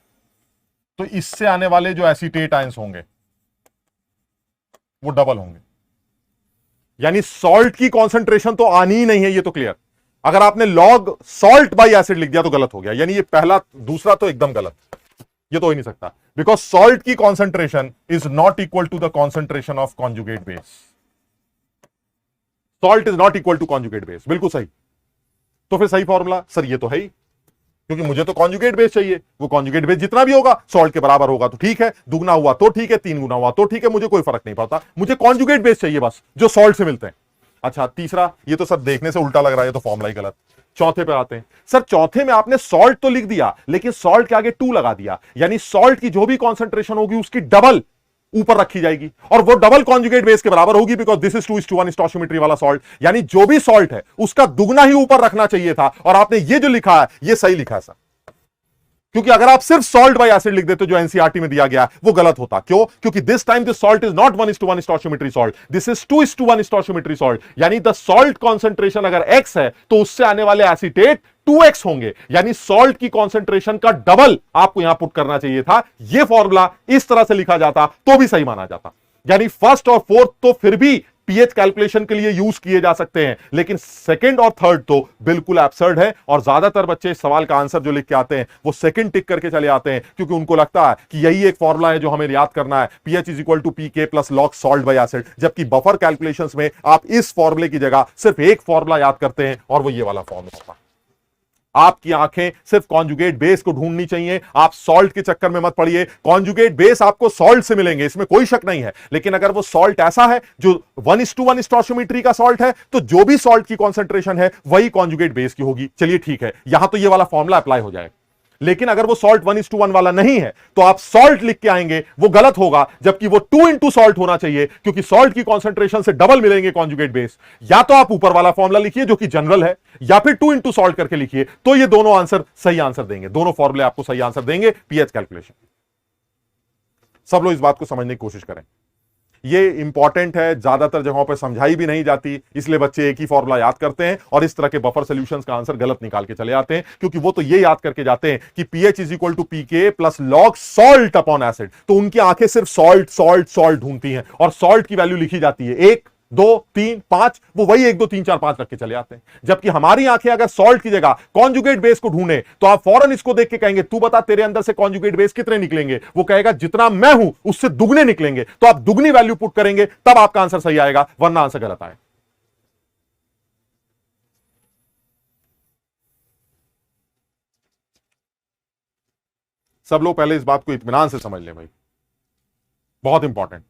[SPEAKER 1] तो इससे आने वाले जो एसीटेट आयंस होंगे वो डबल होंगे, यानी सॉल्ट की कॉन्सेंट्रेशन तो आनी ही नहीं है, ये तो क्लियर। अगर आपने लॉग सॉल्ट बाई एसिड लिख दिया तो गलत हो गया, यानी ये पहला, दूसरा तो एकदम गलत, ये तो हो ही नहीं सकता, बिकॉज सॉल्ट की concentration is not equal to the concentration of conjugate base, salt is not equal to conjugate base, बिल्कुल सही। तो फिर सही फॉर्मूला सर ये तो है ही, क्योंकि मुझे तो कॉन्जुगेट बेस चाहिए, वो कॉन्जुगेट बेस जितना भी होगा सॉल्ट के बराबर होगा तो ठीक है, दुगना हुआ तो ठीक है, 3 गुना हुआ तो ठीक है, मुझे कोई फर्क नहीं पड़ता, मुझे कॉन्जुगेट बेस चाहिए बस, जो सॉल्ट से मिलते हैं। अच्छा तीसरा, ये तो सर देखने से उल्टा लग रहा है, तो फॉर्मूला ही गलत। चौथे पे आते हैं, सर चौथे में आपने सॉल्ट तो लिख दिया लेकिन सॉल्ट के आगे 2 लगा दिया, यानी सॉल्ट की जो भी कॉन्सेंट्रेशन होगी उसकी डबल ऊपर रखी जाएगी, और वो डबल कॉन्जुगेट बेस के बराबर होगी, बिकॉज दिस इज 2:1 स्टोइचियोमेट्री वाला सॉल्ट, यानी जो भी सॉल्ट है उसका दुगना ही ऊपर रखना चाहिए था, और आपने ये जो लिखा है ये सही लिखा है सर। क्योंकि अगर आप सिर्फ सॉल्ट बाय एसिड लिख देते जो एनसीईआरटी में दिया गया है वो गलत होता। क्यों? क्योंकि this time this salt is not 1:1 stoichiometry salt, this is 2:1 stoichiometry salt. यानी द सॉल्ट कॉन्सेंट्रेशन अगर x है तो उससे आने वाले एसीटेट 2x होंगे, यानी सॉल्ट की कॉन्सेंट्रेशन का डबल आपको यहां पुट करना चाहिए था। यह फॉर्मूला इस तरह से लिखा जाता तो भी सही माना जाता। यानी फर्स्ट और फोर्थ तो फिर भी पीएच कैलकुलेशन के लिए यूज किए जा सकते हैं, लेकिन सेकंड और थर्ड तो बिल्कुल एब्सर्ड है। और ज्यादातर बच्चे इस सवाल का आंसर जो लिख के आते हैं वो सेकंड टिक करके चले आते हैं, क्योंकि उनको लगता है कि यही एक फॉर्मूला है जो हमें याद करना है, pH is equal to pK plus log salt by acid. जबकि बफर कैलकुलेशंस में आप इस फॉर्मूले की जगह सिर्फ एक फॉर्मूला याद करते हैं और वो ये वाला फॉर्मूला होता है। आपकी आंखें सिर्फ कॉन्जुगेट बेस को ढूंढनी चाहिए, आप सॉल्ट के चक्कर में मत पड़िए। कॉन्जुगेट बेस आपको सॉल्ट से मिलेंगे, इसमें कोई शक नहीं है, लेकिन अगर वो सॉल्ट ऐसा है जो 1:1 स्टोइचियोमेट्री का सॉल्ट है तो जो भी सॉल्ट की कॉन्सेंट्रेशन है वही कॉन्जुगेट बेस की होगी। चलिए ठीक है, यहां तो ये वाला फॉर्मूला अप्लाई हो जाएगा। लेकिन अगर वो सॉल्ट 1:1 वाला नहीं है तो आप सॉल्ट लिख के आएंगे, वो गलत होगा, जबकि वो 2 सॉल्ट होना चाहिए, क्योंकि सॉल्ट की कॉन्सेंट्रेशन से डबल मिलेंगे कॉन्जुगेट बेस। या तो आप ऊपर वाला फॉर्मूला लिखिए जो कि जनरल है, या फिर 2 सॉल्ट करके लिखिए, तो ये दोनों आंसर सही आंसर देंगे। दोनों फॉर्मूले आपको सही आंसर देंगे पीएच कैलकुलेशन। सब लोग इस बात को समझने की कोशिश करें, ये इंपॉर्टेंट है, ज्यादातर जगहों पर समझाई भी नहीं जाती, इसलिए बच्चे एक ही फॉर्मूला याद करते हैं और इस तरह के बफर सॉल्यूशंस का आंसर गलत निकाल के चले आते हैं। क्योंकि वो तो ये याद करके जाते हैं कि pH is equal to pK plus log salt upon acid, तो उनकी आंखें सिर्फ सॉल्ट सॉल्ट सॉल्ट ढूंढती हैं और सॉल्ट की वैल्यू लिखी जाती है 1 2 3 5, वो वही 1 2 3 4 5 रख के चले आते हैं। जबकि हमारी आंखें अगर सॉल्ट की जगह कॉन्जुगेट बेस को ढूंढे तो आप फौरन इसको देख के कहेंगे तू बता तेरे अंदर से कॉन्जुगेट बेस कितने निकलेंगे, वो कहेगा जितना मैं हूं उससे दुगने निकलेंगे। तो आप दुगनी वैल्यू पुट करेंगे तब आपका आंसर सही आएगा, वरना आंसर गलत आएगा। सब लोग पहले इस बात को इत्मीनान से समझ लें भाई, बहुत इंपॉर्टेंट।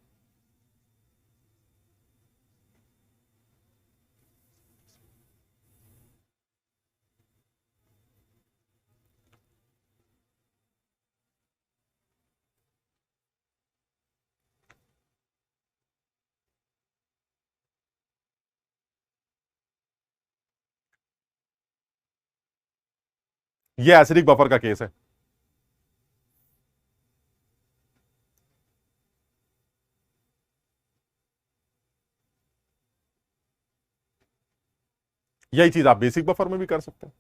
[SPEAKER 1] ये एसिडिक बफर का केस है। यही चीज आप बेसिक बफर में भी कर सकते हैं।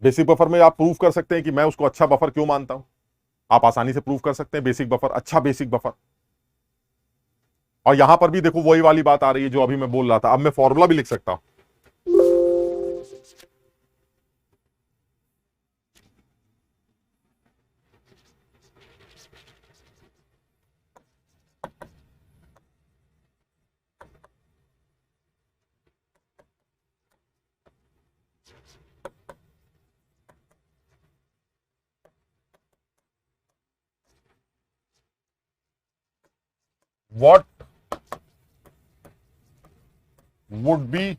[SPEAKER 1] बेसिक बफर में आप प्रूव कर सकते हैं कि मैं उसको अच्छा बफर क्यों मानता हूं। आप आसानी से प्रूव कर सकते हैं बेसिक बफर अच्छा बेसिक बफर। और यहां पर भी देखो वही वाली बात आ रही है जो अभी मैं बोल रहा था, अब मैं फॉर्मूला भी लिख सकता हूं। What would be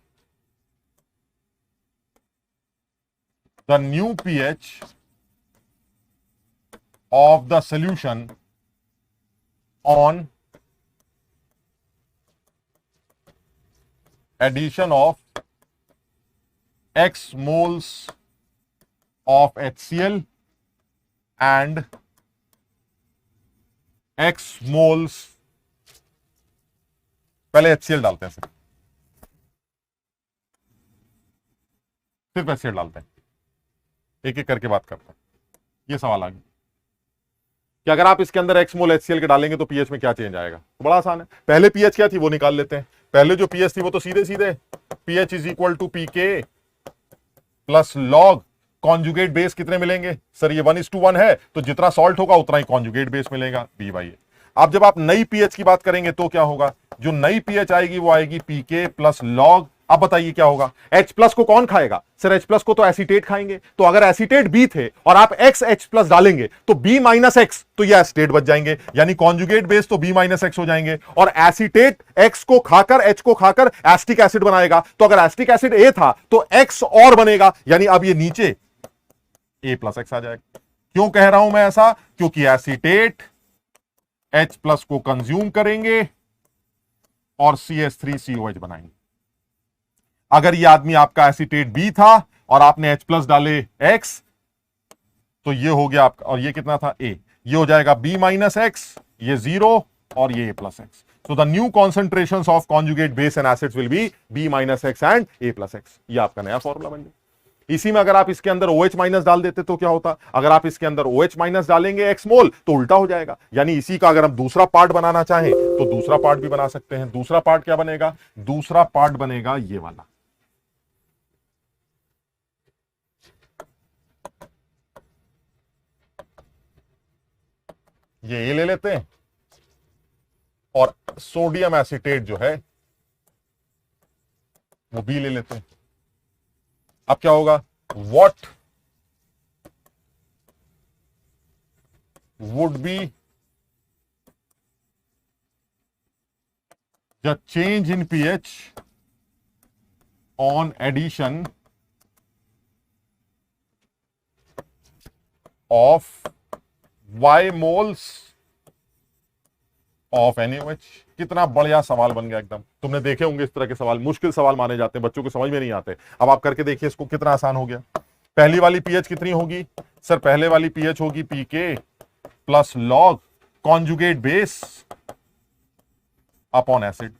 [SPEAKER 1] the new pH of the solution on addition of x moles of HCl and x moles, पहले HCl डालते हैं, सिर्फ HCl डालते हैं, एक एक करके बात करते हैं। ये सवाल आ गया कि अगर आप इसके अंदर x मोल HCl के डालेंगे तो पीएच में क्या चेंज आएगा। तो बड़ा आसान है, पहले पीएच क्या थी वो निकाल लेते हैं। पहले जो पीएच थी वो तो सीधे सीधे pH is equal to pK plus log conjugate base कितने मिलेंगे सर, ये 1:1 है तो जितना सॉल्ट होगा उतना ही कॉन्जुगेट बेस मिलेगा बी बाई ए। अब जब आप नई पीएच की बात करेंगे तो क्या होगा, जो नई पीएच आएगी वो आएगी पीके प्लस लॉग। अब बताइए क्या होगा, H प्लस को कौन खाएगा सर, H प्लस को तो एसीटेट खाएंगे। तो अगर एसीटेट बी थे और आप H प्लस डालेंगे तो B माइनस एक्स, तो ये एसीटेट बच जाएंगे, यानी कॉन्जुगेट बेस तो B माइनस एक्स हो जाएंगे। और एसीटेट X को खाकर H को खाकर एस्टिक एसिड बनाएगा, तो अगर एस्टिक एसिड A था तो X और बनेगा, यानी अब ये नीचे A प्लस एक्स आ जाएगा। क्यों कह रहा हूं मैं ऐसा, क्योंकि एसीटेट H प्लस को कंज्यूम करेंगे और CH3COH बनाएंगे। अगर ये आदमी आपका एसीटेट बी था और आपने H प्लस डाले X, तो ये हो गया आपका, और ये कितना था ए, ये हो जाएगा बी माइनस एक्स, ये 0 और ये A plus X. So the new concentrations of conjugate base and acids will be B minus X and A plus X। ये आपका नया फॉर्मूला बन गया। इसी में अगर आप इसके अंदर OH माइनस डाल देते तो क्या होता, अगर आप इसके अंदर OH माइनस डालेंगे X मोल तो उल्टा हो जाएगा, यानी इसी का अगर हम दूसरा पार्ट बनाना चाहें तो दूसरा पार्ट भी बना सकते हैं। दूसरा पार्ट क्या बनेगा, दूसरा पार्ट बनेगा ये वाला, ये ए ले लेते हैं और सोडियम एसिटेट जो है वो बी ले लेते हैं। अब क्या होगा, what would be the change in pH on addition of y moles of NaOH। कितना बढ़िया सवाल बन गया एकदम। तुमने देखे होंगे इस तरह के सवाल, मुश्किल सवाल माने जाते हैं, बच्चों को समझ में नहीं आते। अब आप करके देखिए इसको, कितना आसान हो गया। पहली वाली पीएच कितनी होगी सर, पहले वाली पीएच होगी pK plus log conjugate base upon acid.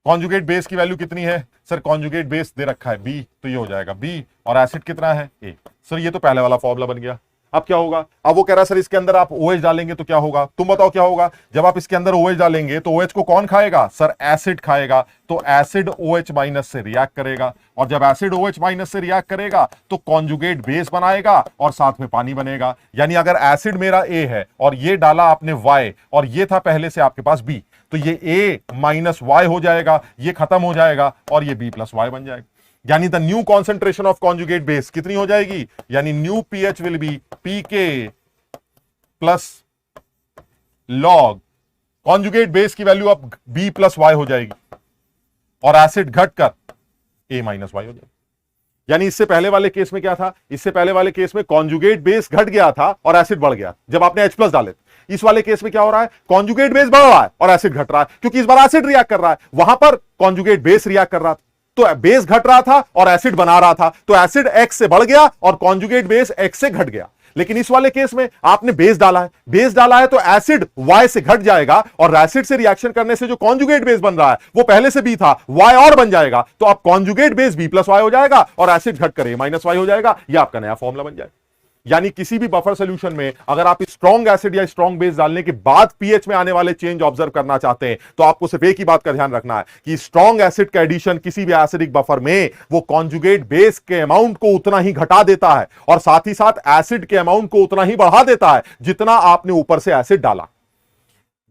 [SPEAKER 1] Conjugate base की वैल्यू कितनी है सर, कॉन्जुगेट बेस दे रखा है बी, तो ये हो जाएगा बी, और एसिड कितना है ए। सर ये तो पहले वाला फॉर्मूला बन गया। अब क्या होगा, अब वो कह रहा है सर इसके अंदर आप OH डालेंगे तो क्या होगा, तुम बताओ क्या होगा। जब आप इसके अंदर OH डालेंगे तो OH को कौन खाएगा सर, एसिड खाएगा, तो एसिड OH माइनस से रिएक्ट करेगा, और जब एसिड OH माइनस से रिएक्ट करेगा तो कॉन्जुगेट बेस बनाएगा और साथ में पानी बनेगा। यानी अगर एसिड मेरा A है और ये डाला आपने Y और ये था पहले से आपके पास B, तो ये A माइनस Y हो जाएगा, ये खत्म हो जाएगा और ये B प्लस Y बन जाएगा। यानी the new concentration of conjugate base कितनी हो जाएगी, यानी new pH will be pK plus log conjugate base की वैल्यू अब बी प्लस वाई हो जाएगी और एसिड घटकर ए माइनस वाई हो जाएगी। यानी इससे पहले वाले केस में क्या था, इससे पहले वाले केस में कॉन्जुगेट बेस घट गया था और एसिड बढ़ गया जब आपने H प्लस डाले। इस वाले केस में क्या हो रहा है, कॉन्जुगेट बेस बढ़ रहा है और एसिड घट रहा है, क्योंकि इस बार एसिड रिएक्ट कर रहा है, वहां पर कॉन्जुगेट बेस रिएक्ट कर रहा था, तो बेस घट रहा था और एसिड बना रहा था, तो एसिड X से बढ़ गया और कॉन्जुगेट बेस X से घट गया। लेकिन इस वाले केस में आपने बेस डाला है, बेस डाला है तो एसिड Y से घट जाएगा और एसिड से रिएक्शन करने से जो कॉन्जुगेट बेस बन रहा है वो पहले से B था, Y और बन जाएगा, तो अब conjugate base B plus Y हो जाएगा और एसिड घट कर A माइनस वाई हो जाएगा। यह आपका नया फॉर्मूला बन जाएगा। यानी किसी भी बफर सॉल्यूशन में अगर आप स्ट्रॉन्ग एसिड या स्ट्रॉन्ग बेस डालने के बाद पीएच में आने वाले चेंज ऑब्जर्व करना चाहते हैं तो आपको सिर्फ एक ही बात का ध्यान रखना है कि स्ट्रॉन्ग एसिड का एडिशन किसी भी एसिडिक बफर में वो कॉन्जुगेट बेस के अमाउंट को उतना ही घटा देता है और साथ ही साथ एसिड के अमाउंट को उतना ही बढ़ा देता है जितना आपने ऊपर से एसिड डाला।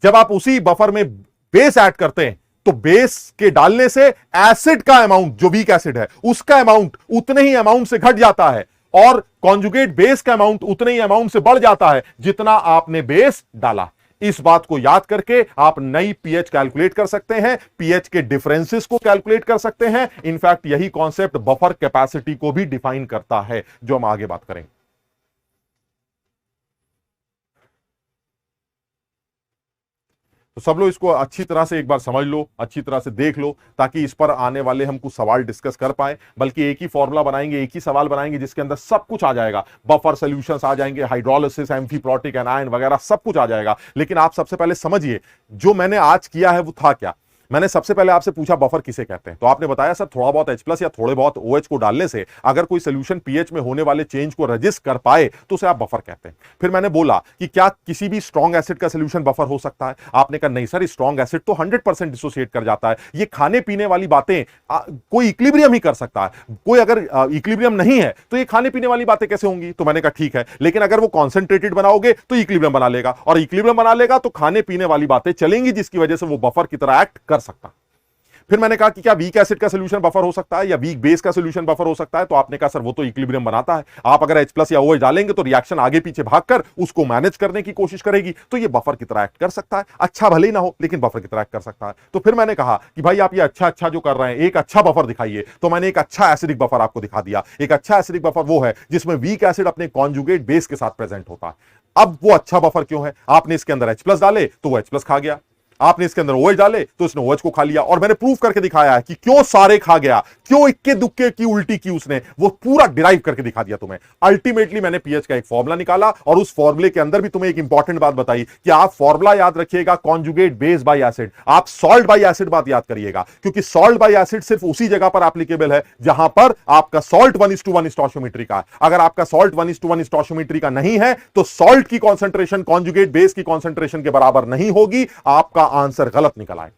[SPEAKER 1] जब आप उसी बफर में बेस ऐड करते हैं तो बेस के डालने से एसिड का अमाउंट, जो वीक एसिड है उसका अमाउंट उतने ही अमाउंट से घट जाता है और कॉन्जुगेट बेस का अमाउंट उतने ही अमाउंट से बढ़ जाता है जितना आपने बेस डाला। इस बात को याद करके आप नई पीएच कैलकुलेट कर सकते हैं, पीएच के डिफरेंसेस को कैलकुलेट कर सकते हैं। इनफैक्ट यही कॉन्सेप्ट बफर कैपेसिटी को भी डिफाइन करता है, जो हम आगे बात करेंगे। तो सब लोग इसको अच्छी तरह से एक बार समझ लो, अच्छी तरह से देख लो, ताकि इस पर आने वाले हम कुछ सवाल डिस्कस कर पाए। बल्कि एक ही फॉर्मूला बनाएंगे, एक ही सवाल बनाएंगे जिसके अंदर सब कुछ आ जाएगा, बफर सॉल्यूशंस आ जाएंगे, हाइड्रोलिसिस, एम्फीप्रोटिक एनायन वगैरह सब कुछ आ जाएगा। लेकिन आप सबसे पहले समझिए जो मैंने आज किया है वो था क्या। मैंने सबसे पहले आपसे पूछा बफर किसे कहते हैं, तो आपने बताया सर थोड़ा बहुत H प्लस या थोड़े बहुत OH को डालने से अगर कोई सोल्यूशन पीएच में होने वाले चेंज को रजिस्ट कर पाए तो उसे आप बफर कहते हैं। फिर मैंने बोला कि क्या किसी भी स्ट्रॉन्ग एसिड का सोल्यूशन बफर हो सकता है, आपने कहा नहीं सर, स्ट्रॉन्ग एसिड तो 100% डिसोसिएट कर जाता है, ये खाने पीने वाली बातें कोई इक्विलिब्रियम ही कर सकता है, कोई अगर इक्विलिब्रियम नहीं है तो ये खाने पीने वाली बातें कैसे होंगी। तो मैंने कहा ठीक है, लेकिन अगर वो कॉन्सेंट्रेटेड बनाओगे तो इक्विलिब्रियम बना लेगा, और इक्विलिब्रियम बना लेगा तो खाने पीने वाली बातें चलेंगी जिसकी वजह से वो बफर की तरह एक्ट कर सकता। फिर मैंने कहा कि क्या वीक एसिड का सोल्यूशन बफर हो सकता है या वीक बेस का सोल्यूशन बफर हो सकता है, तो आपने कहा सर वो तो इक्विलिब्रियम बनाता है, आप अगर H प्लस या OH डालेंगे तो रिएक्शन आगे पीछे भागकर उसको मैनेज करने की कोशिश करेगी, तो ये बफर की तरह एक्ट कर सकता है। अच्छा भले ही ना हो लेकिन बफर की तरह एक्ट कर सकता है। तो फिर मैंने कहा कि भाई आप ये अच्छा जो कर रहे हैं, एक अच्छा बफर दिखाइए। तो मैंने एक अच्छा एसिडिक बफर आपको दिखा दिया। एक अच्छा एसिडिक बफर वो है जिसमें वीक एसिड अपने कॉन्जुगेट बेस के साथ प्रेजेंट होता है। अब वो अच्छा बफर क्यों है, आपने इसके अंदर H प्लस डाले तो वो H प्लस खा गया, आपने इसके अंदर OH डाले तो इसने OH को खा लिया, और मैंने प्रूफ करके दिखाया है कि क्यों सारे खा गया, क्यों इक्के दुक्के की उल्टी की उसने, वो पूरा डिराइव करके दिखा दिया तुम्हें। अल्टीमेटली मैंने पीएच का एक फॉर्मूला निकाला, और उस फॉर्मूले के अंदर भी तुम्हें एक इंपॉर्टेंट बात बताई कि आप फॉर्मूला याद रखिएगा कॉन्जुगेट बेस बाय एसिड, आप सॉल्ट बाय एसिड बात याद करिएगा, क्योंकि सॉल्ट बाय एसिड सिर्फ उसी जगह पर एप्लीकेबल है जहां पर आपका सॉल्ट 1:1 स्टोइचियोमेट्री का। अगर आपका सॉल्ट 1:1 स्टोइचियोमेट्री का नहीं है तो सॉल्ट की कॉन्सेंट्रेशन कॉन्जुगेट बेस की कॉन्सेंट्रेशन के बराबर नहीं होगी, आपका आंसर गलत निकल आए।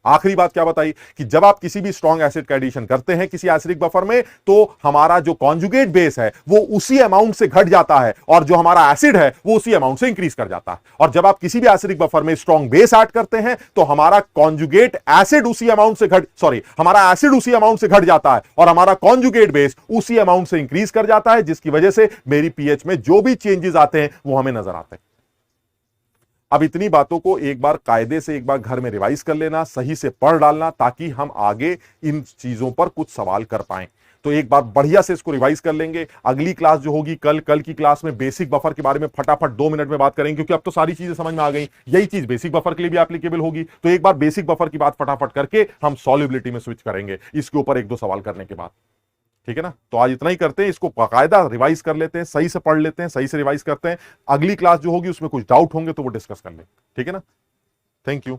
[SPEAKER 1] आखिरी बात क्या बताई कि जब आप किसी भी स्ट्रॉन्ग एसिड का एडिशन करते हैं किसी एसिडिक बफर में, तो हमारा जो कॉन्जुगेट बेस है वो उसी अमाउंट से घट जाता है, और जो हमारा एसिड है वो उसी अमाउंट से इंक्रीज कर जाता है। और जब आप किसी भी एसिडिक बफर में स्ट्रॉन्ग बेस ऐड करते हैं तो हमारा कॉन्जुगेट एसिड उसी अमाउंट से हमारा एसिड उसी अमाउंट से घट जाता है, और हमारा कॉन्जुगेट बेस उसी अमाउंट से इंक्रीज कर जाता है, जिसकी वजह से मेरी पीएच में जो भी चेंजेस आते हैं वो हमें नजर आते हैं। अब इतनी बातों को एक बार कायदे से एक बार घर में रिवाइज कर लेना, सही से पढ़ डालना, ताकि हम आगे इन चीजों पर कुछ सवाल कर पाएं। तो एक बार बढ़िया से इसको रिवाइज कर लेंगे। अगली क्लास जो होगी कल की क्लास में बेसिक बफर के बारे में फटाफट 2 मिनट में बात करेंगे, क्योंकि अब तो सारी चीजें समझ में आ गई। यही चीज बेसिक बफर के लिए भी एप्लीकेबल होगी। तो एक बार बेसिक बफर की बात फटाफट करके हम सॉल्युबिलिटी में स्विच करेंगे, इसके ऊपर 1-2 सवाल करने के बाद। ठीक है ना? तो आज इतना ही करते हैं, इसको बाकायदा रिवाइज कर लेते हैं, सही से पढ़ लेते हैं, सही से रिवाइज करते हैं। अगली क्लास जो होगी उसमें कुछ डाउट होंगे तो वो डिस्कस कर लें। ठीक है ना? Thank you.